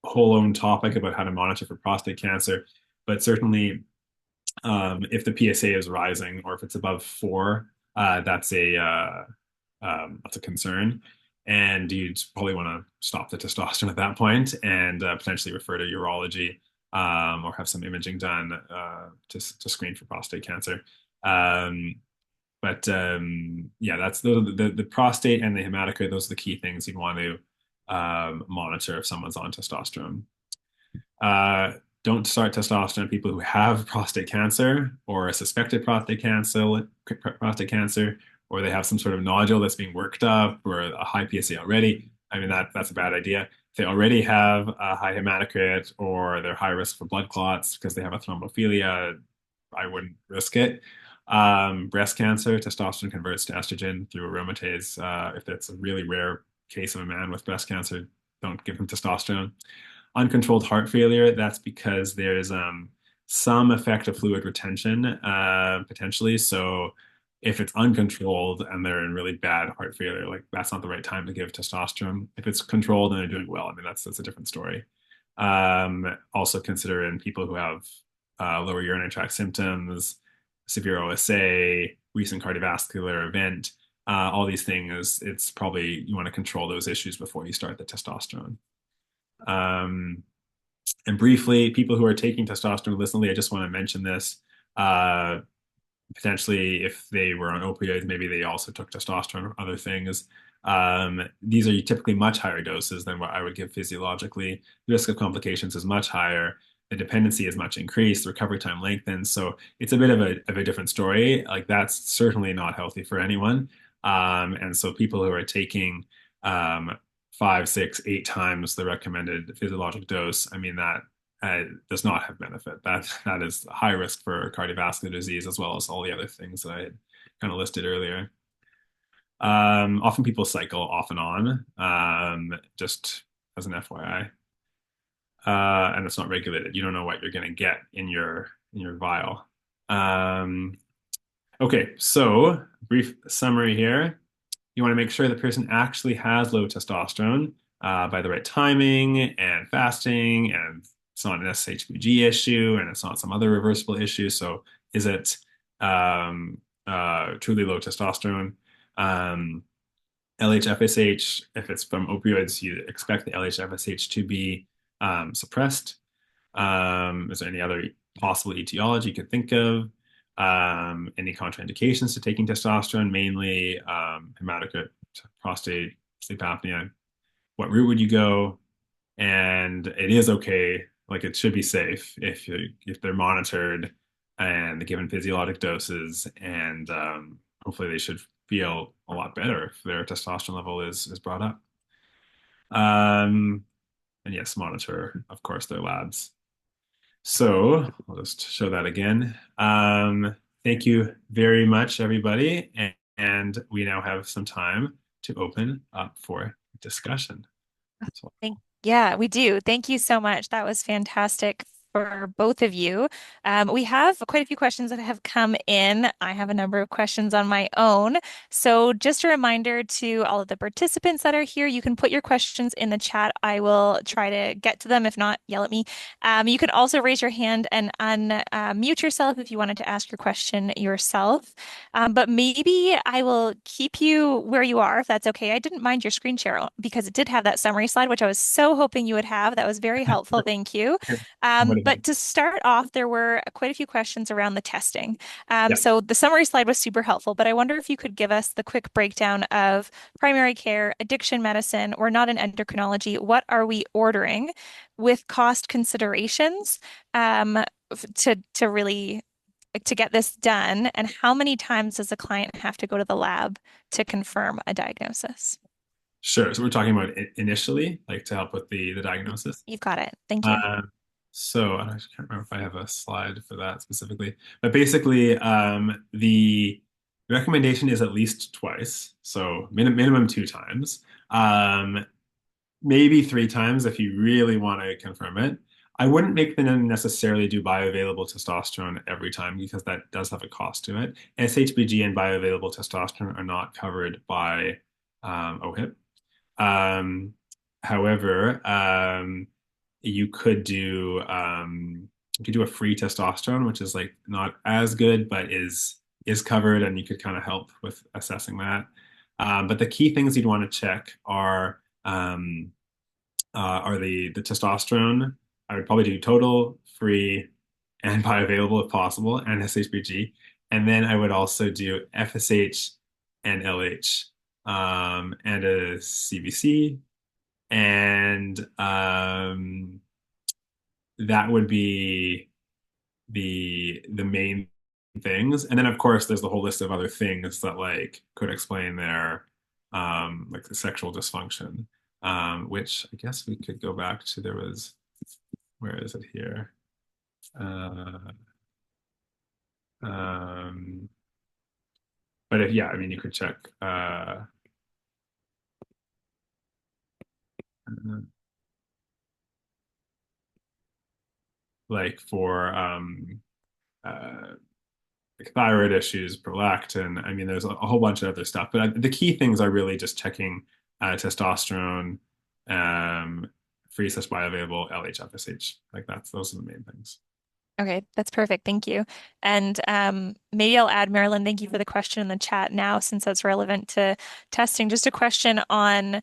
own topic about how to monitor for prostate cancer. But certainly, if the PSA is rising or if it's above 4, that's a concern. And you'd probably want to stop the testosterone at that point and potentially refer to urology or have some imaging done to screen for prostate cancer. But yeah, that's the prostate and the hematocrit. Those are the key things you'd want to monitor if someone's on testosterone. Uh, don't start testosterone in people who have prostate cancer or a suspected prostate cancer, or they have some sort of nodule that's being worked up or a high PSA already. I mean, that's a bad idea. If they already have a high hematocrit or they're high risk for blood clots because they have a thrombophilia, I wouldn't risk it. Breast cancer, testosterone converts to estrogen through aromatase. If it's a really rare case of a man with breast cancer, don't give him testosterone. Uncontrolled heart failure, that's because there's some effect of fluid retention potentially. So if it's uncontrolled and they're in really bad heart failure, like that's not the right time to give testosterone. If it's controlled and they're doing well, I mean, that's a different story. Also consider in people who have lower urinary tract symptoms, severe OSA, recent cardiovascular event, all these things, it's probably you want to control those issues before you start the testosterone. And briefly, people who are taking testosterone medicinally, I just want to mention this. Potentially, if they were on opioids, maybe they also took testosterone or other things. These are typically much higher doses than what I would give physiologically. The risk of complications is much higher. The dependency is much increased. The recovery time lengthens. So it's a bit of a different story. Like that's certainly not healthy for anyone. And so people who are taking 5, 6, 8 times the recommended physiologic dose, I mean, that does not have benefit. That is high risk for cardiovascular disease as well as all the other things that I had kind of listed earlier. Often people cycle off and on, just as an FYI. And it's not regulated. You don't know what you're going to get in your vial. Okay, so brief summary here. You want to make sure the person actually has low testosterone by the right timing and fasting, and it's not an SHBG issue and it's not some other reversible issue. So is it truly low testosterone? LH-FSH, if it's from opioids, you expect the LH-FSH to be suppressed. Is there any other possible etiology you could think of? Any contraindications to taking testosterone, mainly hematocrit, prostate, sleep apnea? What route would you go? And it is okay, like it should be safe if they're monitored and they're given physiologic doses, and hopefully they should feel a lot better if their testosterone level is brought up. And yes, monitor, of course, their labs. So I'll just show that again. Thank you very much, everybody. And we now have some time to open up for discussion. So, Yeah, we do. Thank you so much. That was fantastic for both of you. We have quite a few questions that have come in. I have a number of questions on my own. So, just a reminder to all of the participants that are here, you can put your questions in the chat. I will try to get to them. If not, yell at me. You can also raise your hand and unmute yourself if you wanted to ask your question yourself. But maybe I will keep you where you are, if that's okay. I didn't mind your screen share because it did have that summary slide, which I was so hoping you would have. That was very helpful. Thank you. But to start off, there were quite a few questions around the testing. Yeah. So the summary slide was super helpful, but I wonder if you could give us the quick breakdown of primary care, addiction medicine. We're not in endocrinology. What are we ordering with cost considerations to really to get this done? And how many times does a client have to go to the lab to confirm a diagnosis? Sure. So we're talking about initially, like to help with the diagnosis. You've got it. Thank you. So I actually can't remember if I have a slide for that specifically, but basically, the recommendation is at least twice, so minimum 2 times, maybe 3 times if you really want to confirm it. I wouldn't make them necessarily do bioavailable testosterone every time because that does have a cost to it. SHBG and bioavailable testosterone are not covered by OHIP. Um, However, you could do a free testosterone, which is like not as good, but is covered, and you could kind of help with assessing that. But the key things you'd want to check are the testosterone. I would probably do total, free, and bioavailable if possible, and SHBG. And then I would also do FSH and LH, and a CBC, and that would be the main things. And then of course there's the whole list of other things that like could explain their like the sexual dysfunction, which I guess we could go back to. There was, where is it here? Uh, um, but if, yeah, I mean, you could check like for uh, like thyroid issues, prolactin. I mean, there's a whole bunch of other stuff, but the key things are really just checking testosterone, um, free slash bioavailable, LH, FSH. Like those are the main things. Okay, that's perfect. Thank you. And maybe I'll add, Marilyn, thank you for the question in the chat now, since that's relevant to testing. Just a question on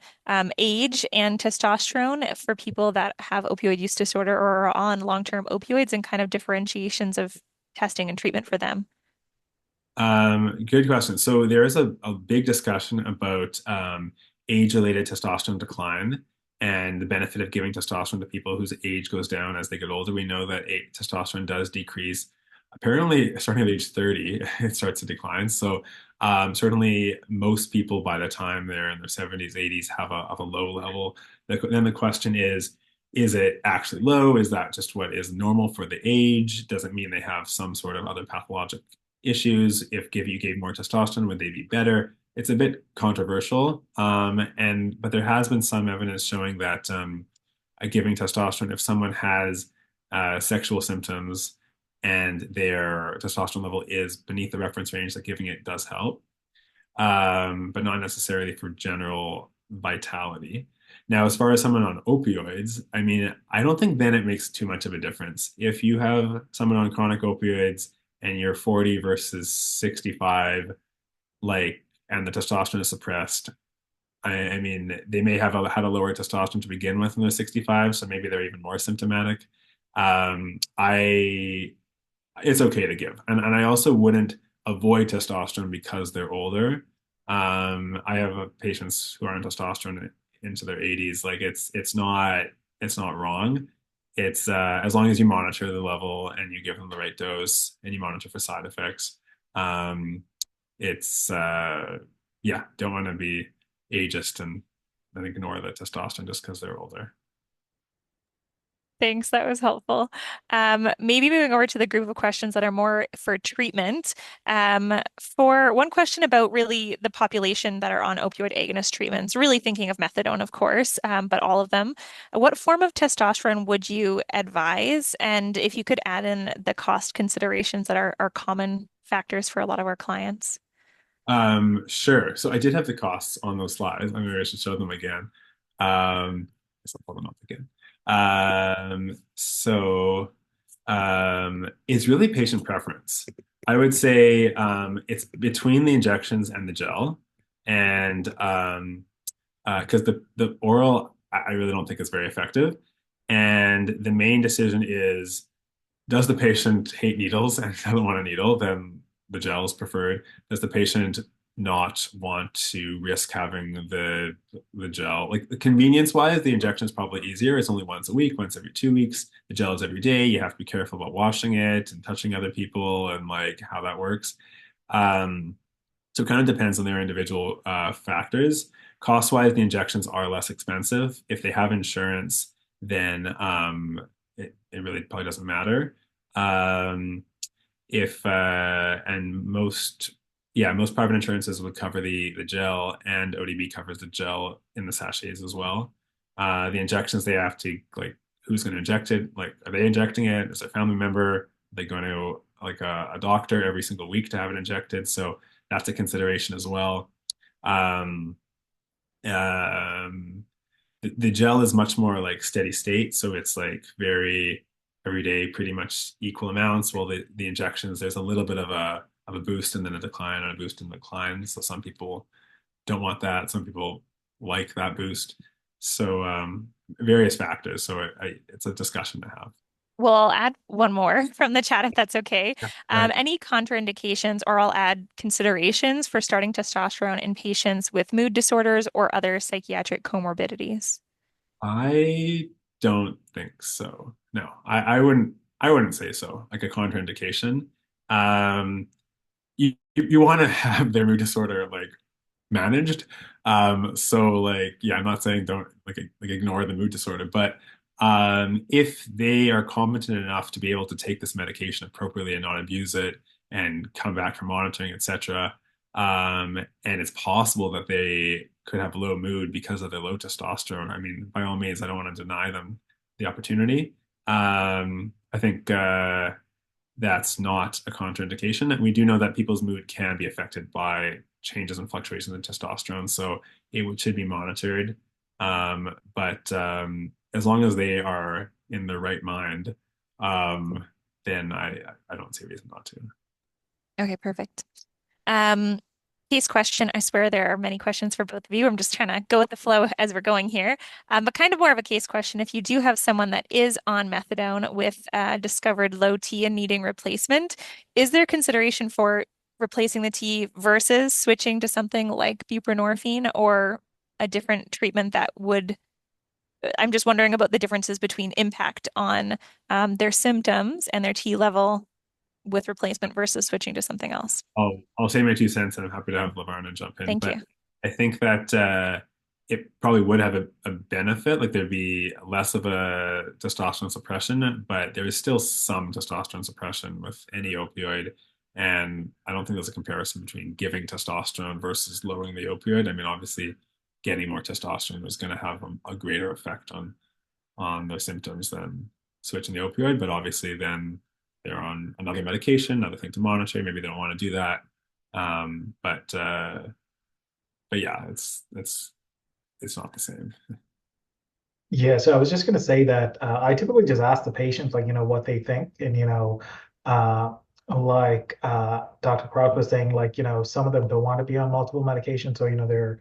age and testosterone for people that have opioid use disorder or are on long-term opioids and kind of differentiations of testing and treatment for them. Good question. So there is a big discussion about age-related testosterone decline and the benefit of giving testosterone to people whose age goes down as they get older. We know that testosterone does decrease. Apparently, starting at age 30, it starts to decline. So certainly most people by the time they're in their 70s, 80s have a low level. Then the question is it actually low? Is that just what is normal for the age? Does it mean they have some sort of other pathologic issues? If you gave more testosterone, would they be better? It's a bit controversial, but there has been some evidence showing that giving testosterone, if someone has sexual symptoms and their testosterone level is beneath the reference range, that giving it does help, but not necessarily for general vitality. Now, as far as someone on opioids, I mean, I don't think then it makes too much of a difference. If you have someone on chronic opioids and you're 40 versus 65, like, and the testosterone is suppressed, I mean, they may have had a lower testosterone to begin with when they're 65, so maybe they're even more symptomatic. I It's okay to give. And I also wouldn't avoid testosterone because they're older. I have patients who are on testosterone into their 80s. Like it's not wrong. It's as long as you monitor the level and you give them the right dose and you monitor for side effects. It's Yeah, don't want to be ageist and ignore the testosterone just because they're older. Thanks, that was helpful. Maybe moving over to the group of questions that are more for treatment. For one question about really the population that are on opioid agonist treatments, really thinking of methadone, of course, but all of them. What form of testosterone would you advise? And if you could add in the cost considerations that are common factors for a lot of our clients. Sure. So I did have the costs on those slides. I maybe I should show them again. I guess I'll pull them up again. It's really patient preference. I would say it's between the injections and the gel, and because the oral I really don't think is very effective, and the main decision is Does the patient hate needles and doesn't want a needle? Then the gel is preferred. Does the patient not want to risk having the gel? Like convenience wise, the injection is probably easier. It's only once a week, once every 2 weeks. The gel is every day. You have to be careful about washing it and touching other people and like how that works. Um, so it kind of depends on their individual factors. Cost wise, the injections are less expensive. If they have insurance, then it really probably doesn't matter. Um, if and most yeah, most private insurances would cover the gel, and ODB covers the gel in the sachets as well. The injections, they have to like, who's going to inject it? Like, are they injecting it? Is it a family member? Are they going to like a doctor every single week to have it injected? So that's a consideration as well. Um, um, the gel is much more like steady state, so it's like very every day, pretty much equal amounts. While the injections, there's a little bit of a boost and then a decline and a boost and a decline. So some people don't want that. Some people like that boost. So various factors. So it's a discussion to have. Well, I'll add one more from the chat if that's okay. Yeah. Right. Any contraindications, or I'll add considerations for starting testosterone in patients with mood disorders or other psychiatric comorbidities? I don't think so. No, I wouldn't say so. Like a contraindication. Um, you want to have their mood disorder like managed. So like, yeah, I'm not saying don't like ignore the mood disorder, but if they are competent enough to be able to take this medication appropriately and not abuse it and come back for monitoring, etc., and it's possible that they could have low mood because of their low testosterone. I mean, by all means, I don't want to deny them the opportunity. I think that's not a contraindication. And we do know that people's mood can be affected by changes and fluctuations in testosterone, so should be monitored. But as long as they are in the right mind, um, then I don't see a reason not to. Okay, perfect. Um, Case question. I swear there are many questions for both of you. I'm just trying to go with the flow as we're going here. But kind of more of a case question. If you do have someone that is on methadone with discovered low T and needing replacement, is there consideration for replacing the T versus switching to something like buprenorphine or a different treatment that would? I'm just wondering about the differences between impact on their symptoms and their T level with replacement versus switching to something else. I'll say my 2 cents, and I'm happy to have Lavarnan jump in. Thank But you. I think that it probably would have a benefit. Like there'd be less of a testosterone suppression, but there is still some testosterone suppression with any opioid. And I don't think there's a comparison between giving testosterone versus lowering the opioid. I mean, obviously, getting more testosterone is going to have a greater effect on their symptoms than switching the opioid. But obviously, then they're on another medication, another thing to monitor. Maybe they don't want to do that. Um, but uh, but yeah, it's not the same. Yeah, so I was just going to say that I typically just ask the patients, like, what they think. And, uh, like Dr. Kraut was saying, like, some of them don't want to be on multiple medications. So,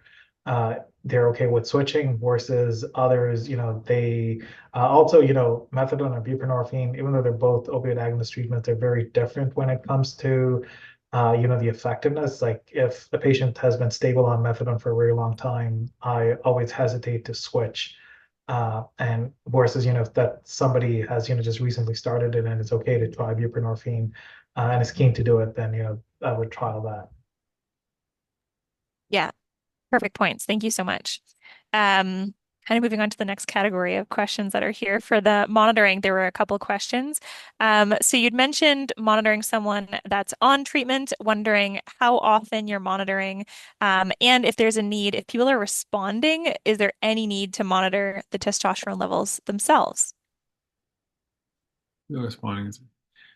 they're okay with switching versus others, they also, methadone and buprenorphine, even though they're both opioid agonist treatments, they're very different when it comes to, the effectiveness. Like if a patient has been stable on methadone for a very long time, I always hesitate to switch. And versus, if that somebody has, just recently started it and it's okay to try buprenorphine, and is keen to do it, then, I would trial that. Yeah, perfect points. Thank you so much. Um, Kind of moving on to the next category of questions that are here for the monitoring. There were a couple questions. So you'd mentioned monitoring someone that's on treatment, wondering how often you're monitoring, and if there's a need, if people are responding, is there any need to monitor the testosterone levels themselves? No responding.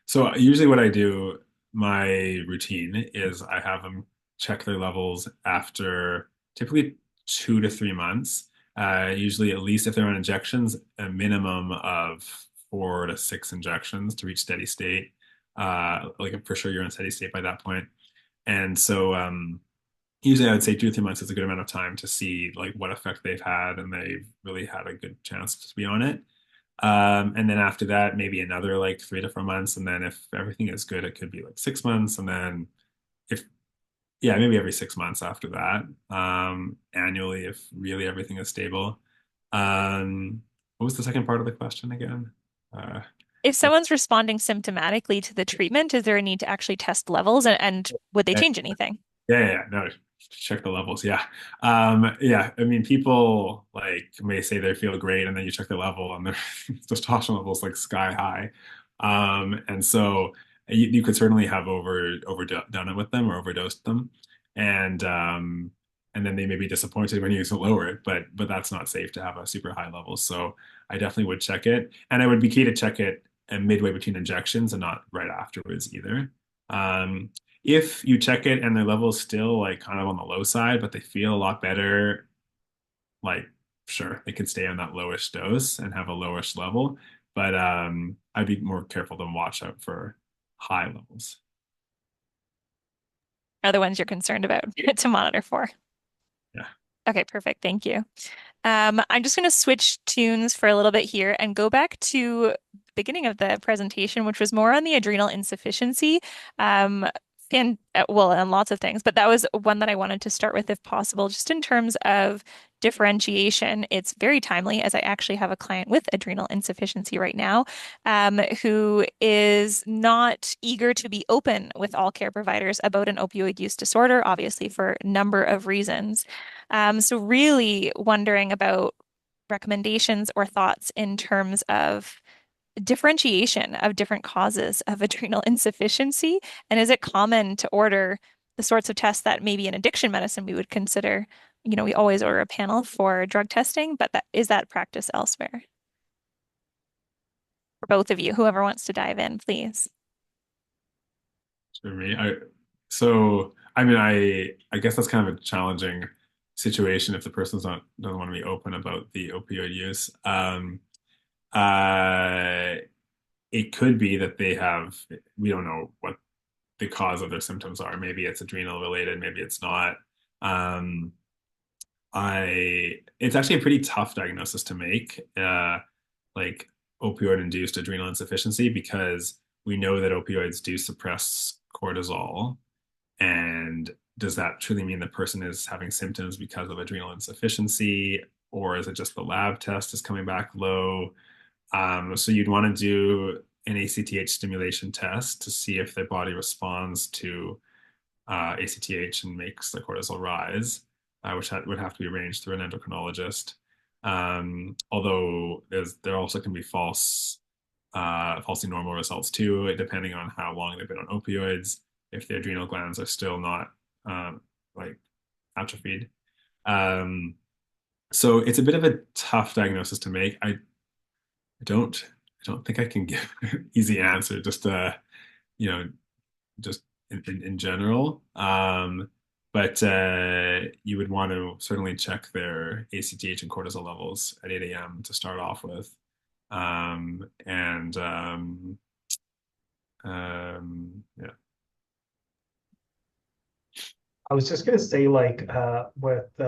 So usually what I do, my routine is I have them check their levels after typically 2 to 3 months. Usually at least if they're on injections, a minimum of 4 to 6 injections to reach steady state. Like for sure you're in steady state by that point. And so usually I would say 2 to 3 months is a good amount of time to see like what effect they've had and they've really had a good chance to be on it. And then after that, maybe another like 3 to 4 months. And then if everything is good, it could be like 6 months. And then if, yeah, maybe every 6 months after that, annually, if really everything is stable. What was the second part of the question again? Uh, If someone's responding symptomatically to the treatment, is there a need to actually test levels and would they yeah, change anything? yeah, no, check the levels. Yeah. Yeah. I mean, people like may say they feel great and then you check the level and their testosterone levels like sky high. And so you could certainly have overdone it with them or overdosed them. And, um, and then they may be disappointed when you lower it, but that's not safe to have a super high level. So I definitely would check it. And I would be key to check it midway between injections and not right afterwards either. Um, if you check it and their level is still like kind of on the low side, but they feel a lot better, like sure, they could stay on that lowest dose and have a lowest level. But I'd be more careful to watch out for high levels. Are the ones you're concerned about to monitor for? Yeah. Okay, perfect. Thank you. I'm just going to switch tunes for a little bit here and go back to the beginning of the presentation, which was more on the adrenal insufficiency. Um, and well, and lots of things, but that was one that I wanted to start with if possible, just in terms of differentiation. It's very timely as I actually have a client with adrenal insufficiency right now, who is not eager to be open with all care providers about an opioid use disorder, obviously for a number of reasons. So really wondering about recommendations or thoughts in terms of differentiation of different causes of adrenal insufficiency. And is it common to order the sorts of tests that maybe in addiction medicine we would consider? We always order a panel for drug testing, but is that practice elsewhere? For both of you, whoever wants to dive in, please. For me, I mean, I guess that's kind of a challenging situation if the person's not doesn't want to be open about the opioid use. Uh, it could be that we don't know what the cause of their symptoms are. Maybe it's adrenal related, maybe it's not. Um, it's actually a pretty tough diagnosis to make, like opioid induced adrenal insufficiency, because we know that opioids do suppress cortisol. And does that truly mean the person is having symptoms because of adrenal insufficiency, or is it just the lab test is coming back low? So you'd want to do an ACTH stimulation test to see if the body responds to ACTH and makes the cortisol rise, which would have to be arranged through an endocrinologist. Although there also can be falsely normal results too, depending on how long they've been on opioids, if the adrenal glands are still not like atrophied. Um, so it's a bit of a tough diagnosis to make. Don't I don't think I can give an easy answer. Just you know, just in general. But you would want to certainly check their ACTH and cortisol levels at 8 a.m. to start off with. And yeah. I was just gonna say, like, with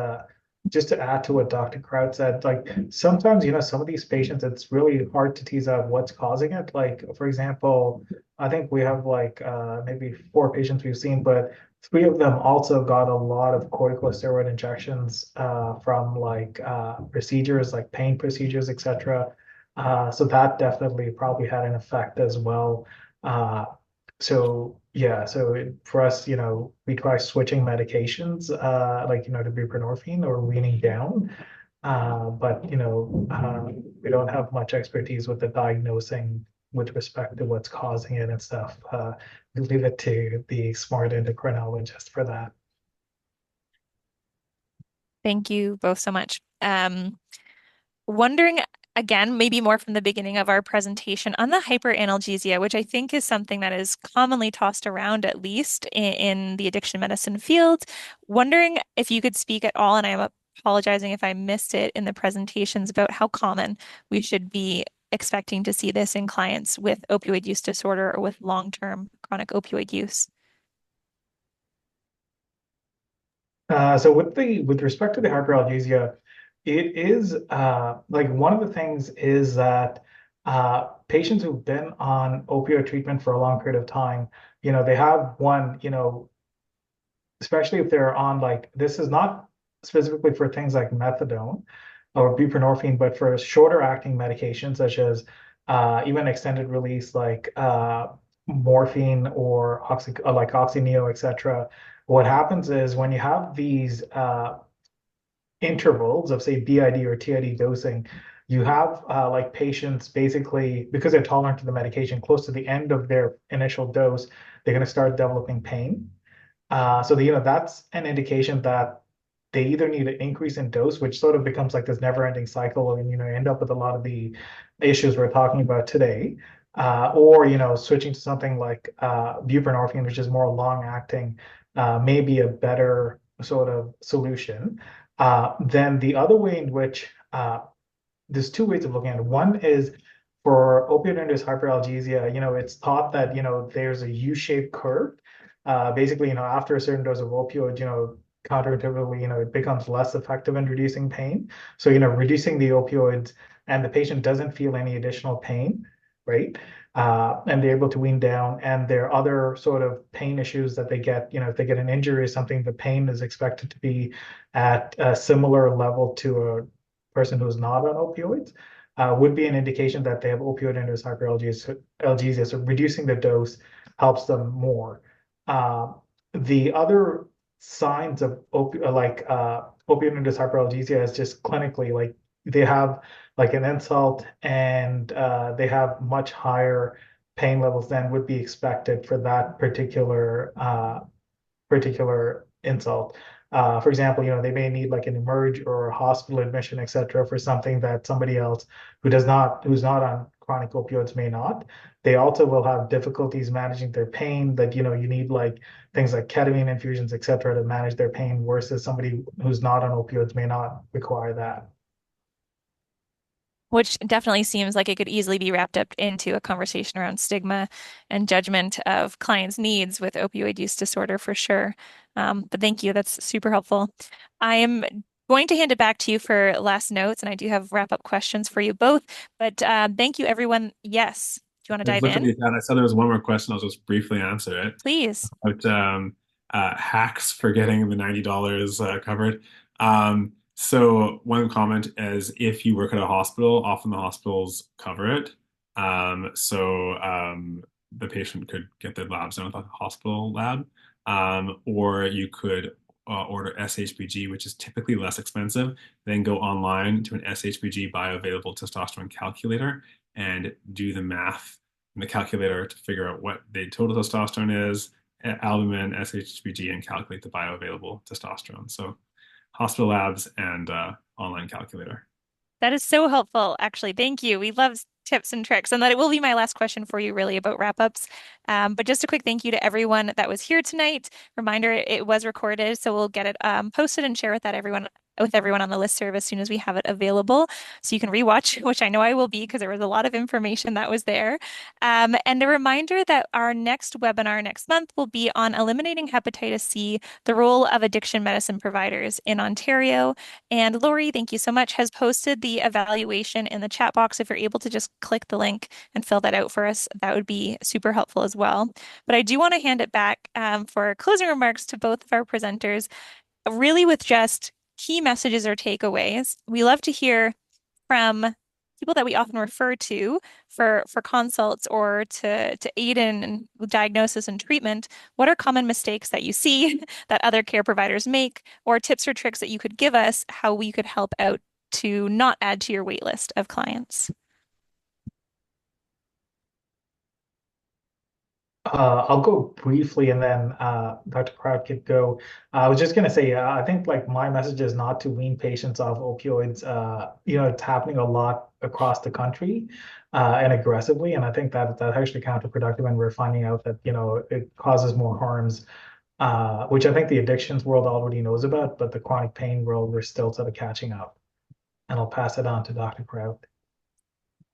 just to add to what Dr. Kraut said, like sometimes, some of these patients, it's really hard to tease out what's causing it. Like, for example, I think we have like maybe 4 patients we've seen, but 3 of them also got a lot of corticosteroid injections from like procedures, like pain procedures, etc. So that definitely probably had an effect as well. Uh, so yeah, so for us, we try switching medications, like to buprenorphine or weaning down. But we don't have much expertise with the diagnosing with respect to what's causing it and stuff. We leave it to the smart endocrinologist for that. Thank you both so much. Wondering again, maybe more from the beginning of our presentation on the hyperanalgesia, which I think is something that is commonly tossed around, at least in the addiction medicine field. Wondering if you could speak at all, and I'm apologizing if I missed it in the presentations, about how common we should be expecting to see this in clients with opioid use disorder or with long-term chronic opioid use. So with respect to the hyperalgesia, it is like one of the things is that patients who've been on opioid treatment for a long period of time, they have one, especially if they're on like, this is not specifically for things like methadone or buprenorphine, but for shorter acting medications such as even extended release like morphine or like oxyneo, etc. What happens is when you have these intervals of say BID or TID dosing, you have like patients basically because they're tolerant to the medication, close to the end of their initial dose, they're going to start developing pain. That's an indication that they either need an increase in dose, which sort of becomes like this never-ending cycle, and end up with a lot of the issues we're talking about today, or switching to something like buprenorphine, which is more long-acting, may be a better sort of solution. Then the other way in which there's two ways of looking at it. One is for opioid-induced hyperalgesia, it's thought that, there's a U-shaped curve. Basically, after a certain dose of opioid, counterintuitively, it becomes less effective in reducing pain. So, reducing the opioids and the patient doesn't feel any additional pain, right? And they're able to wean down. And there are other sort of pain issues that they get, if they get an injury or something, the pain is expected to be at a similar level to a person who's not on opioids. Would be an indication that they have opioid-induced hyperalgesia. So reducing the dose helps them more. The other signs of opioid-induced hyperalgesia is just clinically, like they have like an insult and they have much higher pain levels than would be expected for that particular insult. For example, they may need like an emerge or a hospital admission, etc., for something that somebody else who's not on chronic opioids may not. They also will have difficulties managing their pain that, you need like things like ketamine infusions, etc., to manage their pain, versus somebody who's not on opioids may not require that. Which definitely seems like it could easily be wrapped up into a conversation around stigma and judgment of clients' needs with opioid use disorder for sure. But thank you. That's super helpful. I am going to hand it back to you for last notes, and I do have wrap-up questions for you both. But thank you, everyone. Yes. Do you want to I dive looked at in? the chat. I saw there was one more question. I'll just briefly answer it. Please. About hacks for getting the $90 covered. So one comment is if you work at a hospital, often the hospitals cover it. The patient could get their labs done at the hospital lab, or you could order SHBG, which is typically less expensive, then go online to an SHBG bioavailable testosterone calculator and do the math in the calculator to figure out what the total testosterone is, albumin, SHBG, and calculate the bioavailable testosterone. So hospital labs and online calculator. That is so helpful, actually. Thank you. We love tips and tricks, and that it will be my last question for you, really, about wrap-ups. But just a quick thank you to everyone that was here tonight. Reminder, it was recorded, so we'll get it posted and share with everyone on the listserv as soon as we have it available. So you can rewatch, which I know I will be because there was a lot of information that was there. And a reminder that our next webinar next month will be on eliminating hepatitis C, the role of addiction medicine providers in Ontario. And Lori, thank you so much, has posted the evaluation in the chat box. If you're able to just click the link and fill that out for us, that would be super helpful as well. But I do want to hand it back for closing remarks to both of our presenters, really with just key messages or takeaways. We love to hear from people that we often refer to for consults or to aid in diagnosis and treatment. What are common mistakes that you see that other care providers make, or tips or tricks that you could give us how we could help out to not add to your wait list of clients? I'll go briefly and then Dr. Kraut could go. I was just going to say, I think like my message is not to wean patients off opioids. It's happening a lot across the country and aggressively. And I think that's actually counterproductive. And we're finding out that, it causes more harms, which I think the addictions world already knows about, but the chronic pain world, we're still sort of catching up. And I'll pass it on to Dr. Kraut.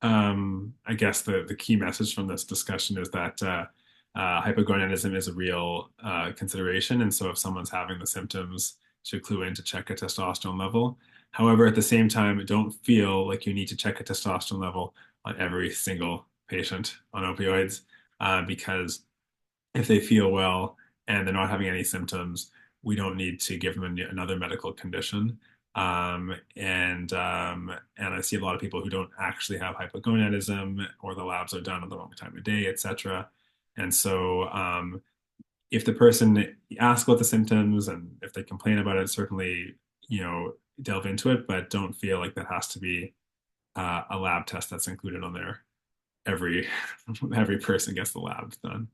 I guess the key message from this discussion is that hypogonadism is a real consideration. And so if someone's having the symptoms, should clue in to check a testosterone level. However, at the same time, don't feel like you need to check a testosterone level on every single patient on opioids, because if they feel well and they're not having any symptoms, we don't need to give them another medical condition. And I see a lot of people who don't actually have hypogonadism, or the labs are done at the wrong time of day, etc. And so, if the person asks about the symptoms and if they complain about it, certainly, delve into it, but don't feel like that has to be a lab test that's included on there. Every every person gets the lab done.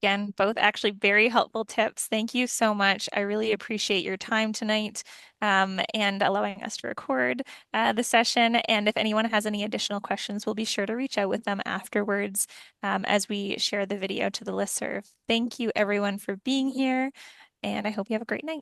Again, both actually very helpful tips. Thank you so much. I really appreciate your time tonight, and allowing us to record the session. And if anyone has any additional questions, we'll be sure to reach out with them afterwards, as we share the video to the listserv. Thank you, everyone, for being here, and I hope you have a great night.